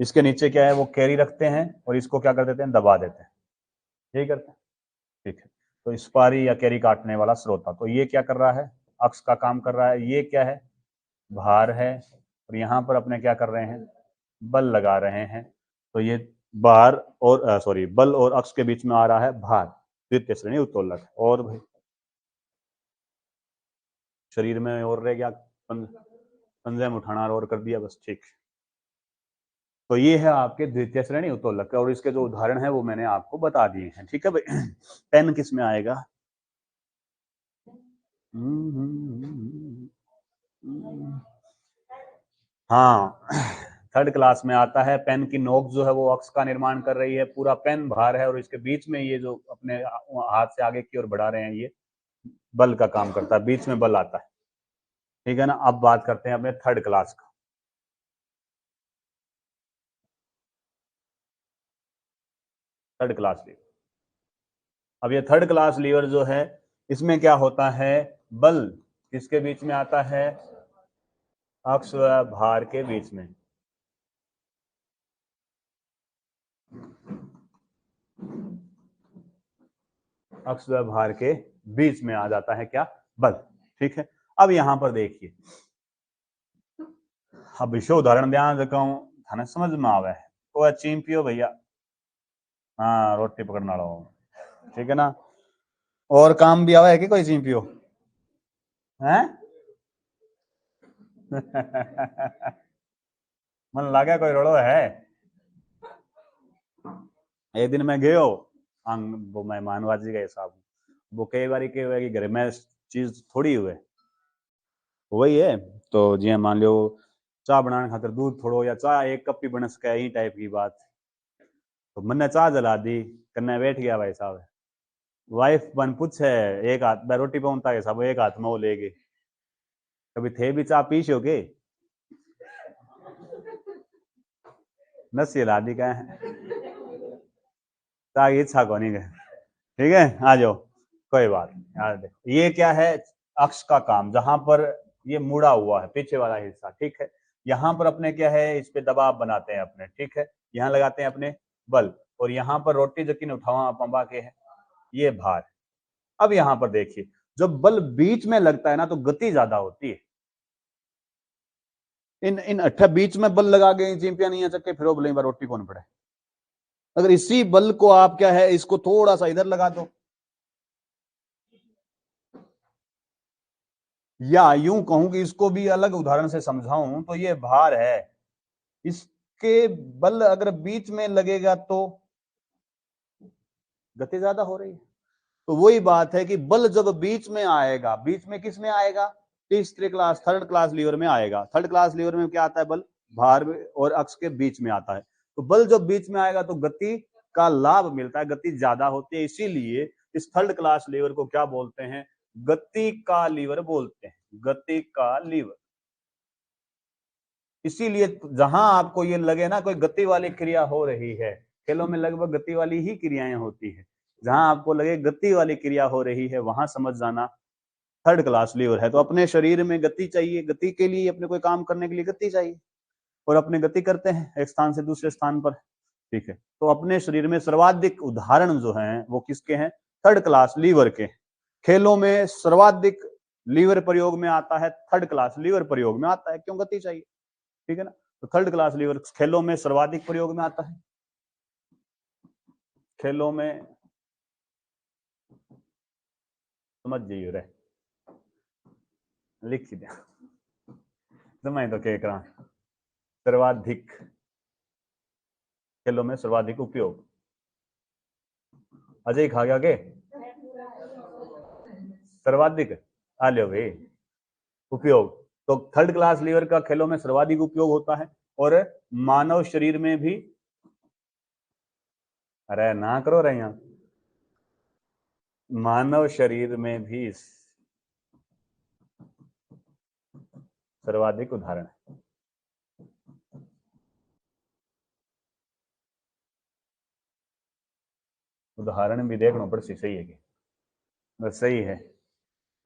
इसके नीचे क्या है वो कैरी रखते हैं और इसको क्या कर देते हैं, दबा देते हैं, यही करते हैं, ठीक है। तो स्पारी या कैरी काटने वाला श्रोता, तो ये क्या कर रहा है, अक्ष का काम कर रहा है, ये क्या है, भार है और यहाँ पर अपने क्या कर रहे हैं, बल लगा रहे हैं। तो ये भार और सॉरी बल और अक्ष के बीच में आ रहा है भार, द्वितीय श्रेणी उत्तोलक। और भाई शरीर में और रह गया, पंजे में उठाना और कर दिया बस, ठीक। तो ये है आपके द्वितीय श्रेणी उत्तोलक और इसके जो उदाहरण है वो मैंने आपको बता दिए हैं, ठीक है भाई। पेन किस में आएगा, हाँ, थर्ड क्लास में आता है। पेन की नोक जो है वो अक्ष का निर्माण कर रही है, पूरा पेन भार है और इसके बीच में ये जो अपने हाथ से आगे की ओर बढ़ा रहे हैं ये बल का काम करता है, बीच में बल आता है, ठीक है ना। अब बात करते हैं अपने थर्ड क्लास का। Third class lever. अब ये थर्ड क्लास लीवर जो है, इसमें क्या होता है, बल किसके बीच में आता है, अक्ष व भार के बीच में। अक्ष व भार के बीच में आ जाता है क्या, बल। ठीक है, अब यहां पर देखिए, अब विषय उदाहरण ध्यान रखूं, थाने समझ में आवे है तो चिंपियो भैया, हाँ रोटी पकड़ना लो, ठीक है ना। और काम भी आवे है कि कोई चिंपियो है मन लगे कोई रोड़ो है। एक दिन मैं गयो वो मेहमानबाजी के हिसाब, वो कई बार के घर में चीज थोड़ी हुए वही है, तो जी मान लो चाह बनाने खातर दूध थोड़ो या चाह एक कप ही बन सके, यही टाइप की बात। तो मैंने चाह जला दी, कन्ने बैठ गया भाई साहब, वाइफ बन पूछे, एक हाथ में रोटी पहुंचता है सब, एक हाथ में वो ले गए, कभी थे भी चाह पीछे हो गए, नसी ला दी का चाह की इच्छा को नहीं गए। ठीक है, आ जाओ, कोई बात यार। देखो ये क्या है, अक्ष का काम, जहां पर ये मुड़ा हुआ है पीछे वाला हिस्सा, ठीक है, यहाँ पर अपने क्या है, इस पे दबाव बनाते हैं अपने, ठीक है, यहाँ लगाते हैं अपने बल, और यहाँ पर रोटी जकिन उठावा पंबा के है, ये भार। अब यहाँ पर देखिए, जब बल बीच में लगता है ना तो गति ज्यादा होती है। इन अट्ठा बीच में बल लगा के चैंपियन नहीं चक्के फिर बोले रोटी कौन पड़े। अगर इसी बल को आप क्या है, इसको थोड़ा सा इधर लगा दो, या यूं कहूं कि इसको भी अलग उदाहरण से समझाऊं तो ये भार है, इसके बल अगर बीच में लगेगा तो गति ज्यादा हो रही है। तो वही बात है कि बल जब बीच में आएगा, बीच में किस में आएगा, तीसरे क्लास थर्ड क्लास लीवर में आएगा। थर्ड क्लास लीवर में क्या आता है, बल भार और अक्ष के बीच में आता है। तो बल जब बीच में आएगा तो गति का लाभ मिलता है, गति ज्यादा होती है, इसीलिए इस थर्ड क्लास लीवर को क्या बोलते हैं, गति का लीवर बोलते हैं, गति का लीवर। इसीलिए जहां आपको ये लगे ना कोई गति वाली क्रिया हो रही है, खेलों में लगभग गति वाली ही क्रियाएं होती है, जहां आपको लगे गति वाली क्रिया हो रही है वहां समझ जाना थर्ड क्लास लीवर है। तो अपने शरीर में गति चाहिए, गति के लिए अपने कोई काम करने के लिए गति चाहिए, और अपने गति करते हैं एक स्थान से दूसरे स्थान पर, ठीक है। तो अपने शरीर में सर्वाधिक उदाहरण जो हैं वो किसके हैं, थर्ड क्लास लीवर के। खेलों में सर्वाधिक लीवर प्रयोग में आता है, थर्ड क्लास लीवर प्रयोग में आता है, क्यों, गति चाहिए, ठीक है ना। तो थर्ड क्लास लीवर खेलों में सर्वाधिक प्रयोग में आता है, खेलों में समझ जाइए रे, लिख दिया मैं तो कह रहा, सर्वाधिक खेलों में सर्वाधिक उपयोग, अजय खा गया के सर्वाधिक आ लियो भाई उपयोग। तो थर्ड क्लास लीवर का खेलों में सर्वाधिक उपयोग होता है, और मानव शरीर में भी, अरे ना करो रहे यहां, मानव शरीर में भी सर्वाधिक उदाहरण है। उदाहरण भी देखना पड़ सही है कि बस सही है।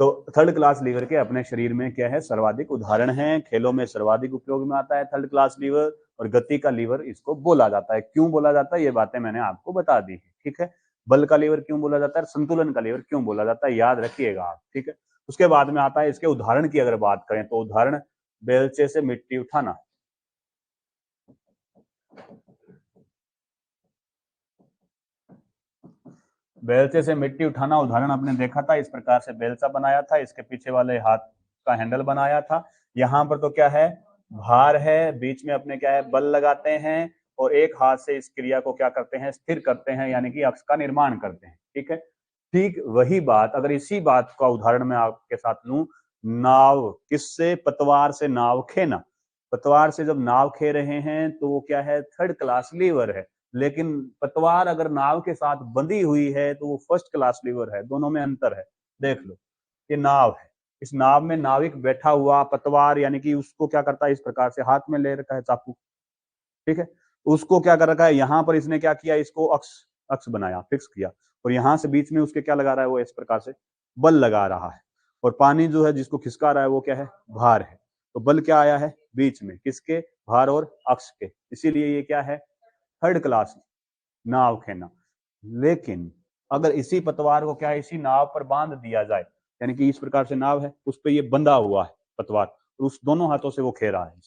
तो थर्ड क्लास लीवर के अपने शरीर में क्या है, सर्वाधिक उदाहरण है, खेलों में सर्वाधिक उपयोग में आता है थर्ड क्लास लीवर, और गति का लीवर इसको बोला जाता है। क्यों बोला जाता है ये बातें मैंने आपको बता दी है, ठीक है। बल का लीवर क्यों बोला जाता है, संतुलन का लीवर क्यों बोला जाता है, याद रखिएगा आप, ठीक है। उसके बाद में आता है इसके उदाहरण की अगर बात करें तो उदाहरण बेलचे से मिट्टी उठाना, बेलचे से मिट्टी उठाना उदाहरण आपने देखा था, इस प्रकार से बेलचा बनाया था, इसके पीछे वाले हाथ का हैंडल बनाया था। यहाँ पर तो क्या है, भार है, बीच में अपने क्या है, बल लगाते हैं, और एक हाथ से इस क्रिया को क्या करते हैं, स्थिर करते हैं, यानी कि अक्ष का निर्माण करते हैं, ठीक है। ठीक वही बात अगर इसी बात का उदाहरण मैं आपके साथ लूं, नाव, किससे, पतवार से नाव खेना। पतवार से जब नाव खे रहे हैं तो वो क्या है, थर्ड क्लास लीवर है, लेकिन पतवार अगर नाव के साथ बंधी हुई है तो वो फर्स्ट क्लास लीवर है, दोनों में अंतर है। देख लो, ये नाव है, इस नाव में नाविक बैठा हुआ, पतवार यानी कि उसको क्या करता है, इस प्रकार से हाथ में ले रखा है चाकू, ठीक है। उसको क्या कर रखा है, यहाँ पर इसने क्या किया, इसको अक्ष अक्ष बनाया, फिक्स किया, और यहाँ से बीच में उसके क्या लगा रहा है, वो इस प्रकार से बल लगा रहा है, और पानी जो है जिसको खिसका रहा है वो क्या है, भार है। तो बल क्या आया है बीच में, किसके, भार और अक्ष के, इसीलिए ये क्या है, थर्ड क्लास नाव खेना। लेकिन अगर इसी पतवार को क्या है, इसी नाव पर बांध दिया जाए, यानी कि इस प्रकार से नाव है, उस पर ये बंधा हुआ है पतवार, और उस दोनों हाथों से वो खे रहा है,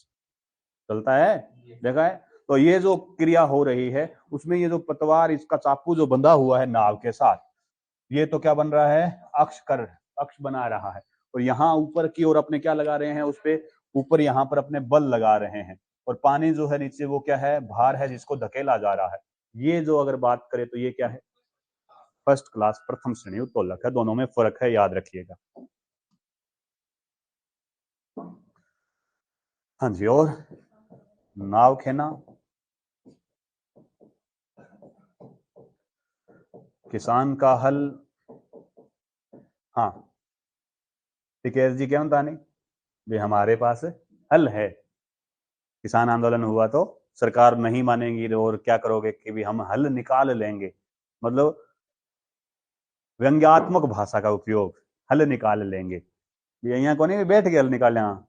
चलता है, देखा है। तो ये जो क्रिया हो रही है उसमें ये जो पतवार, इसका चाकू जो बंधा हुआ है नाव के साथ, ये तो क्या बन रहा है, अक्ष कर, अक्ष बना रहा है, और यहाँ ऊपर की ओर अपने क्या लगा रहे हैं, उस पे ऊपर यहाँ पर अपने बल लगा रहे हैं, और पानी जो है नीचे वो क्या है, भार है जिसको धकेला जा रहा है। ये जो अगर बात करें तो ये क्या है, फर्स्ट क्लास प्रथम श्रेणी उत्तोलक है, दोनों में फर्क है, याद रखिएगा। हाँ जी, और नाव खेना, किसान का हल, हाँ टिकेश जी क्या बताने भी, हमारे पास हल है, किसान आंदोलन हुआ तो सरकार नहीं मानेगी, और क्या करोगे कि भी हम हल निकाल लेंगे, मतलब व्यंग्यात्मक भाषा का उपयोग, हल निकाल लेंगे, यहाँ को नहीं बैठ के हल निकाल लेंगे,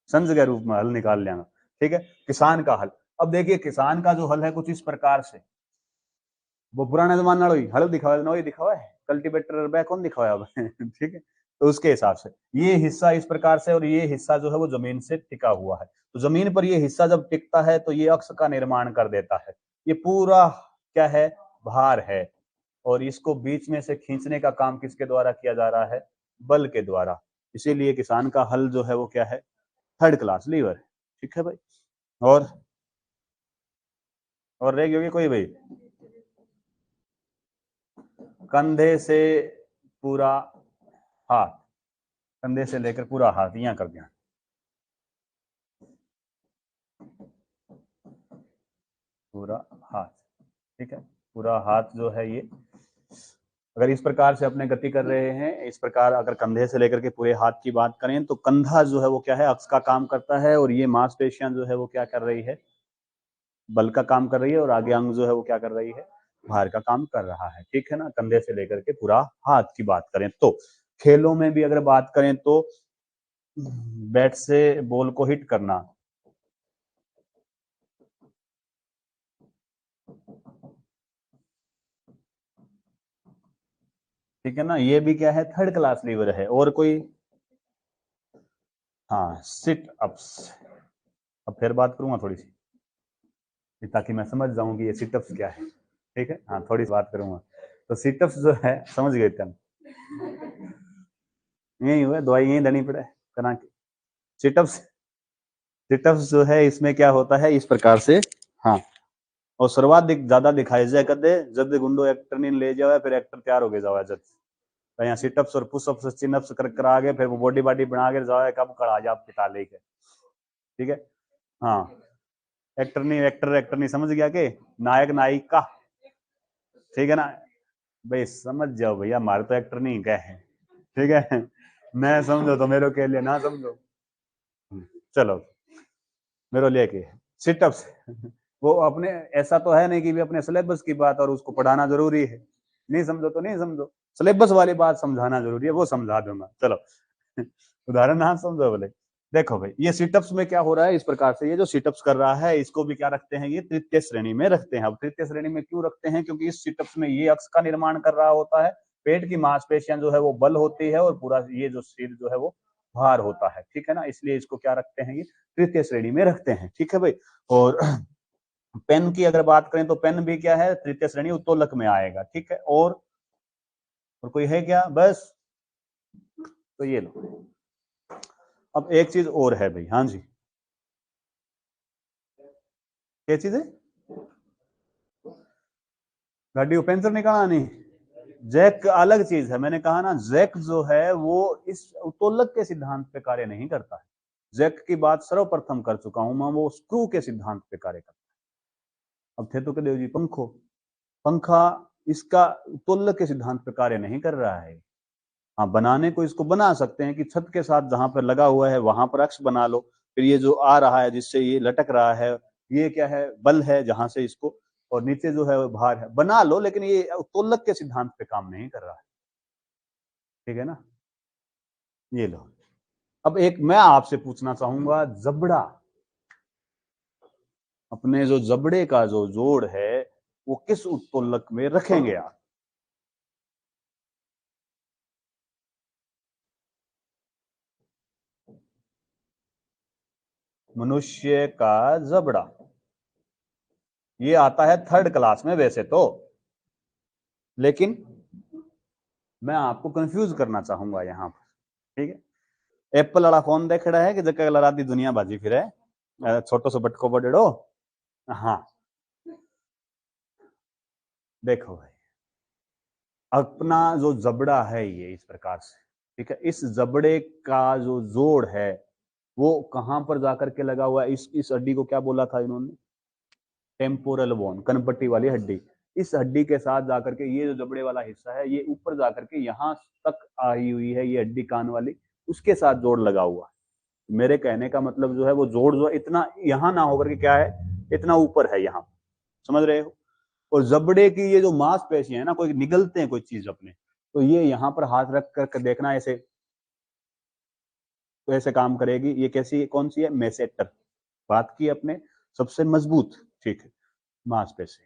संज के रूप में हल निकाल लेंगे, ठीक है। किसान का हल, अब देखिए किसान का जो हल है कुछ इस प्रकार से, वो पुराने जमाने वाला हल दिखावा है, कल्टीवेटर बैक कौन दिखाया अब ठीक है। तो उसके हिसाब से ये हिस्सा इस प्रकार से, और ये हिस्सा जो है वो जमीन से टिका हुआ है, तो जमीन पर ये हिस्सा जब टिकता है तो ये अक्ष का निर्माण कर देता है, ये पूरा क्या है, भार है, और इसको बीच में से खींचने का काम किसके द्वारा किया जा रहा है, बल के द्वारा, इसीलिए किसान का हल जो है वो क्या है, थर्ड क्लास लीवर है, ठीक है भाई। और रह गई कोई भाई, कंधे से पूरा हाथ, कंधे से लेकर पूरा हाथ यहाँ कर दिया, पूरा हाथ, ठीक है, पूरा हाथ जो है ये, अगर इस प्रकार से अपने गति कर रहे हैं, इस प्रकार अगर कंधे से लेकर के पूरे हाथ की बात करें तो कंधा जो है वो क्या है, अक्ष का काम करता है, और ये मांसपेशियां जो है वो क्या कर रही है, बल का काम कर रही है, और आगे अंग जो है वो क्या कर रही है, भार का काम कर रहा है, ठीक है ना। कंधे से लेकर के पूरा हाथ की बात करें तो, खेलों में भी अगर बात करें तो बैट से बॉल को हिट करना, ठीक है ना, ये भी क्या है, थर्ड क्लास लीवर है। और कोई, हाँ सिट अप्स, अब फिर बात करूंगा थोड़ी सी, ताकि मैं समझ जाऊं कि ये सिटअप्स क्या है, ठीक है, हाँ थोड़ी सी बात करूंगा। तो सिटअप्स जो है समझ गए थे, यही हुआ, दवाई यही देनी पड़े करा के। सिटअप्स, सिटअप्स जो है इसमें क्या होता है इस प्रकार से, हाँ, और सर्वाधिक ज्यादा दिखाई जाए कदे जब गुंडो एक्टर नहीं ले जावे, फिर एक्टर तैयार हो गए जावा जब, तो यहाँ सिटअप्स और पुशअप्स चिनअप्स कर आगे, फिर वो बॉडी बॉडी बना के जावे, कब खड़ा जा पिता लेके, ठीक है। हाँ एक्टर नहीं, एक्टर नहीं, समझ गया के नायक नायिका, ठीक है ना भाई, समझ जाओ भैया, हमारे तो एक्टर नहीं कह है, ठीक है, मैं समझो तो मेरे के लिए ना समझो, चलो मेरे लिए के सिटअप्स वो अपने, ऐसा तो है नहीं कि भी अपने सिलेबस की बात और उसको पढ़ाना जरूरी है, नहीं समझो तो नहीं समझो, सिलेबस वाली बात समझाना जरूरी है, वो समझा दूंगा, चलो उदाहरण ना समझो बोले। देखो भाई ये सिटअप्स में क्या हो रहा है इस प्रकार से, ये जो सिटअप्स कर रहा है इसको भी क्या रखते हैं, ये तृतीय श्रेणी में रखते हैं। अब तृतीय श्रेणी में क्यों रखते हैं, क्योंकि इस सिटअप्स में ये अक्ष का निर्माण कर रहा होता है, पेट की मांसपेशियां जो है वो बल होती है, और पूरा ये जो सिर जो है वो भार होता है, ठीक है ना, इसलिए इसको क्या रखते हैं, ये तृतीय श्रेणी में रखते हैं, ठीक है भाई। और पेन की अगर बात करें तो पेन भी क्या है, तृतीय श्रेणी उत्तोलक में आएगा, ठीक है। और कोई है क्या, बस तो ये लो। अब एक चीज और है भाई, हाँ जी, क्या चीज है, गाड़ी को पेंचर निकाला नहीं, जैक अलग चीज है, मैंने कहा ना जैक जो है वो इस उत्तोलक के सिद्धांत पे कार्य नहीं करता है, जैक की बात सर्वप्रथम कर चुका हूं मैं, वो स्क्रू के सिद्धांत पे कार्य करता है। अब थे तो देव जी पंखो, पंखा इसका उत्तोलक के सिद्धांत पे कार्य नहीं कर रहा है, हाँ बनाने को इसको बना सकते हैं कि छत के साथ जहां पर लगा हुआ है वहां पर अक्ष बना लो, फिर ये जो आ रहा है जिससे ये लटक रहा है, ये क्या है, बल है जहां से इसको और नीचे जो है वो भार है, बना लो, लेकिन ये उत्तोलक के सिद्धांत पे काम नहीं कर रहा है, ठीक है ना। ये लो। अब एक मैं आपसे पूछना चाहूंगा, जबड़ा, अपने जो जबड़े का जो जोड़ है वो किस उत्तोलक में रखेंगे आप? मनुष्य का जबड़ा ये आता है थर्ड क्लास में वैसे तो, लेकिन मैं आपको कंफ्यूज करना चाहूंगा यहां पर, ठीक है। एप्पल वाला फोन देख रहा है कि जगह लड़ा दी दुनिया बाजी फिर है, छोटो सो बटको बड़ेड़ो। हाँ, देखो भाई, अपना जो जबड़ा है ये इस प्रकार से, ठीक है। इस जबड़े का जो जोड़ है वो कहां पर जाकर के लगा हुआ है? इस हड्डी को क्या बोला था इन्होंने? टेम्पोरल बोन, कनपट्टी वाली हड्डी। इस हड्डी के साथ जाकर के ये जो जबड़े वाला हिस्सा है ये ऊपर जाकर के यहां तक आई हुई है, ये हड्डी कान वाली, उसके साथ जोड़ लगा हुआ है। मेरे कहने का मतलब जो है वो जोड़ जो इतना यहां ना होकर के क्या है, इतना ऊपर है यहां, समझ रहे हो। और जबड़े की ये जो मांसपेशी है ना, कोई निगलते हैं कोई चीज अपने, तो ये यहाँ पर हाथ रख कर देखना ऐसे, तो ऐसे काम करेगी। ये कैसी कौन सी है? मेसेटर, बात की अपने सबसे मजबूत, ठीक है, मांसपेशी,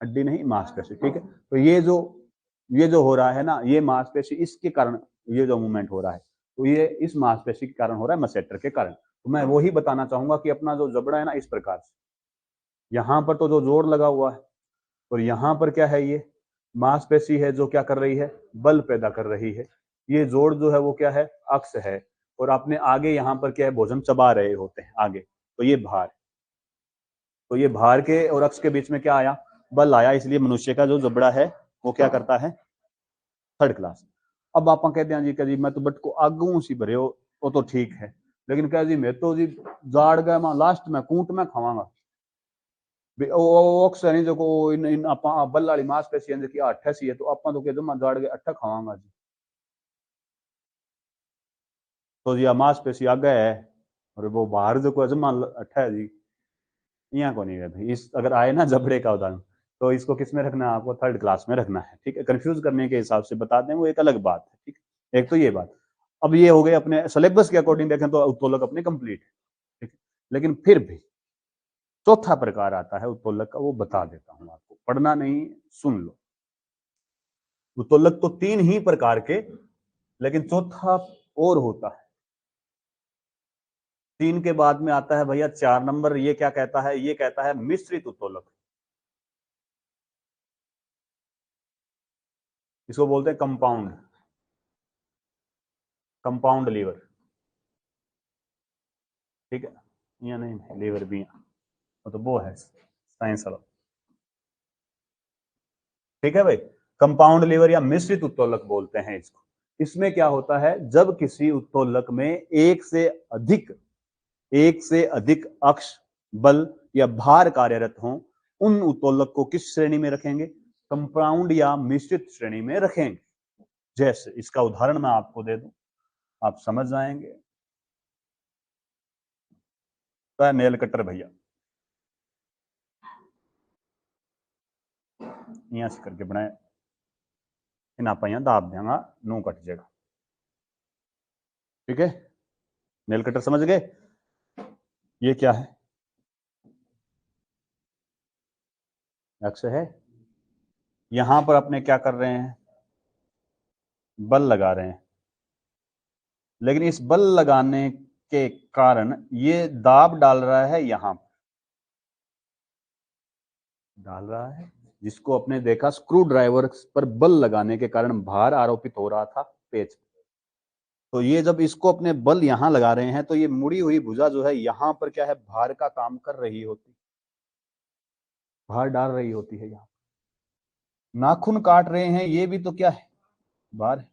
हड्डी नहीं मांसपेशी, ठीक है। तो ये जो हो रहा है ना, ये मांसपेशी, इसके कारण ये जो मूवमेंट हो रहा है, तो ये इस मांसपेशी के कारण हो रहा है, मसेटर के कारण। तो मैं वही बताना चाहूंगा कि अपना जो जबड़ा है ना, इस प्रकार से यहाँ पर तो जो जोड़ लगा हुआ है, और यहाँ पर क्या है, ये मांसपेशी है जो क्या कर रही है, बल पैदा कर रही है। ये जोड़ जो है वो क्या है, अक्ष है। और आपने आगे यहाँ पर क्या है, भोजन चबा रहे होते हैं आगे, तो ये भार, तो ये भार के और अक्ष के बीच में क्या आया, बल आया। इसलिए मनुष्य का जो जबड़ा है वो क्या करता है, थर्ड क्लास। अब आप कहते हैं जी क्या जी मैं तो बट को आगू सी भरे हो, वो तो ठीक है, लेकिन क्या जी मैं तो जी जाड़ गया मैं लास्ट में कूट में खावांगा नहीं जो इन इन आपा बल वाली मांसपेशी अंदर की 88 है, तो आपा तो कहते मैं जाड़ गए अट्ठा खावांगा जी, तो जी मांसपेशी आ गया है, और वो बाहर जो को जमा अट्ठा है जी, यहाँ को नहीं है भाई। इस अगर आए ना जबड़े का उदाहरण, तो इसको किस में रखना है आपको, थर्ड क्लास में रखना है, ठीक है। कंफ्यूज करने के हिसाब से बता दें, वो एक अलग बात है, ठीक है। एक तो ये बात, अब ये हो गए अपने सिलेबस के अकॉर्डिंग देखें तो उत्तोलक अपने कंप्लीट है, ठीक है। लेकिन फिर भी चौथा प्रकार आता है उत्तोलक का, वो बता देता हूं आपको, पढ़ना नहीं, सुन लो। उत्तोलक तो तीन ही प्रकार के, लेकिन चौथा और होता है। तीन के बाद में आता है भैया 4 नंबर, ये क्या कहता है, ये कहता है मिश्रित उत्तोलक। इसको बोलते हैं कंपाउंड, कंपाउंड लीवर, ठीक है। या नहीं लीवर भी तो वो है साइंस वाला, ठीक है भाई। कंपाउंड लीवर या मिश्रित उत्तोलक बोलते हैं इसको। इसमें क्या होता है, जब किसी उत्तोलक में एक से अधिक अक्ष, बल या भार कार्यरत हो, उन उत्तोलक को किस श्रेणी में रखेंगे, कंपाउंड या मिश्रित श्रेणी में रखेंगे। जैसे इसका उदाहरण मैं आपको दे दूं, आप समझ जाएंगे। तो नेल कटर भैया, यहां से करके बनाए, इन आप यहाँ दाब देंगा, नू कट जाएगा, ठीक है। नेल कटर समझ गए, ये क्या है, अक्ष है। यहां पर अपने क्या कर रहे हैं, बल लगा रहे हैं, लेकिन इस बल लगाने के कारण ये दाब डाल रहा है, यहां डाल रहा है, जिसको अपने देखा स्क्रू ड्राइवर पर बल लगाने के कारण भार आरोपित हो रहा था पेच। तो ये जब इसको अपने बल यहां लगा रहे हैं, तो ये मुड़ी हुई भुजा जो है यहां पर क्या है, भार का काम कर रही होती, भार डाल रही होती है। यहाँ नाखून काट रहे हैं, ये भी तो क्या है, भार है।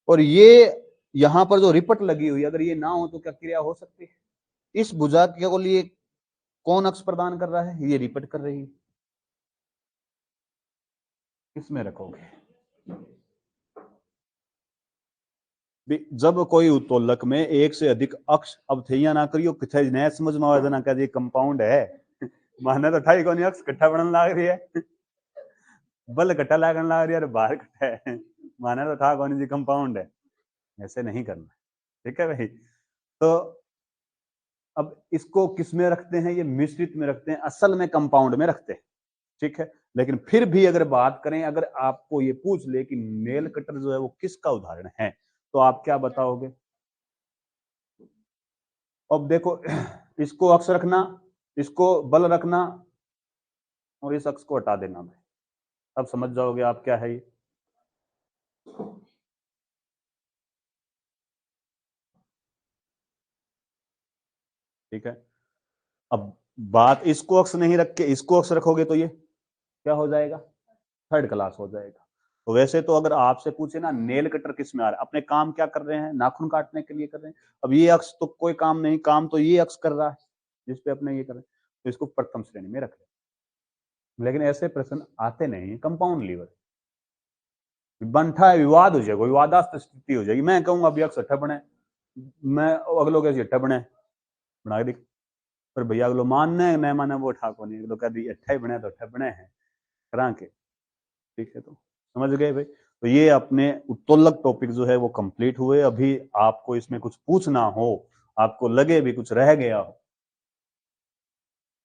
और ये यहां पर जो रिपट लगी हुई, अगर ये ना हो तो क्या क्रिया हो सकती है, इस भुजा के लिए कौन अक्ष प्रदान कर रहा है, ये रिपट कर रही है। किसमें रखोगे, जब कोई उत्तोलक में एक से अधिक अक्ष, अब थैया ना करियो किथे नया समझ में आवे ना कहे कंपाउंड है माने तो ठाई कोनी अक्स कट्ठा बनने लाग रही है, बल कट्ठा लागन लाग रही है, बाहर कट्ठा है, माने तो था कोनी जी कंपाउंड है। ऐसे नहीं करना, ठीक है भाई। तो अब इसको किस में रखते हैं, ये मिश्रित में रखते हैं, असल में कंपाउंड में रखते हैं, ठीक है। लेकिन फिर भी अगर बात करें, अगर आपको ये पूछ ले कि नेल कटर जो है वो किसका उदाहरण है, तो आप क्या बताओगे? अब देखो, इसको अक्स रखना, इसको बल रखना और इस अक्स को हटा देना भाई, अब समझ जाओगे आप क्या है ये। ठीक है, अब बात इसको अक्स नहीं रख के इसको अक्स रखोगे तो ये क्या हो जाएगा, थर्ड क्लास हो जाएगा। तो वैसे तो अगर आपसे पूछे ना नेल कटर किस में आ रहा है, अपने काम क्या कर रहे हैं, नाखून काटने के लिए कर रहे हैं। अब ये अक्स तो कोई काम नहीं, काम तो ये अक्स कर रहा है जिसपे अपने ये कर रहे हैं, तो इसको प्रथम श्रेणी में रख रहे। लेकिन ऐसे प्रश्न आते नहीं, कंपाउंड लीवर बनता है, विवाद हो जाएगा, विवादास्पद स्थिति हो जाएगी। मैं कहूंगा अभी अक्स अट्ठा बने, मैं अगलो कैसे अट्ठा बने बना दी, पर भैया अगलो मानने मैं माने वो ठाको नहीं, अगलो कह दी अट्ठा ही बने तो अट्ठा बने हैं करा के, ठीक है। तो समझ गए भाई। तो ये अपने उत्तोलक टॉपिक जो है वो कंप्लीट हुए। अभी आपको इसमें कुछ पूछना हो, आपको लगे भी कुछ रह गया हो,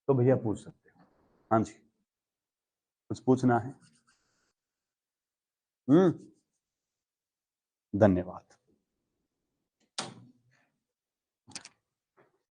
तो भैया पूछ सकते हो। हाँ जी, कुछ पूछना है? धन्यवाद।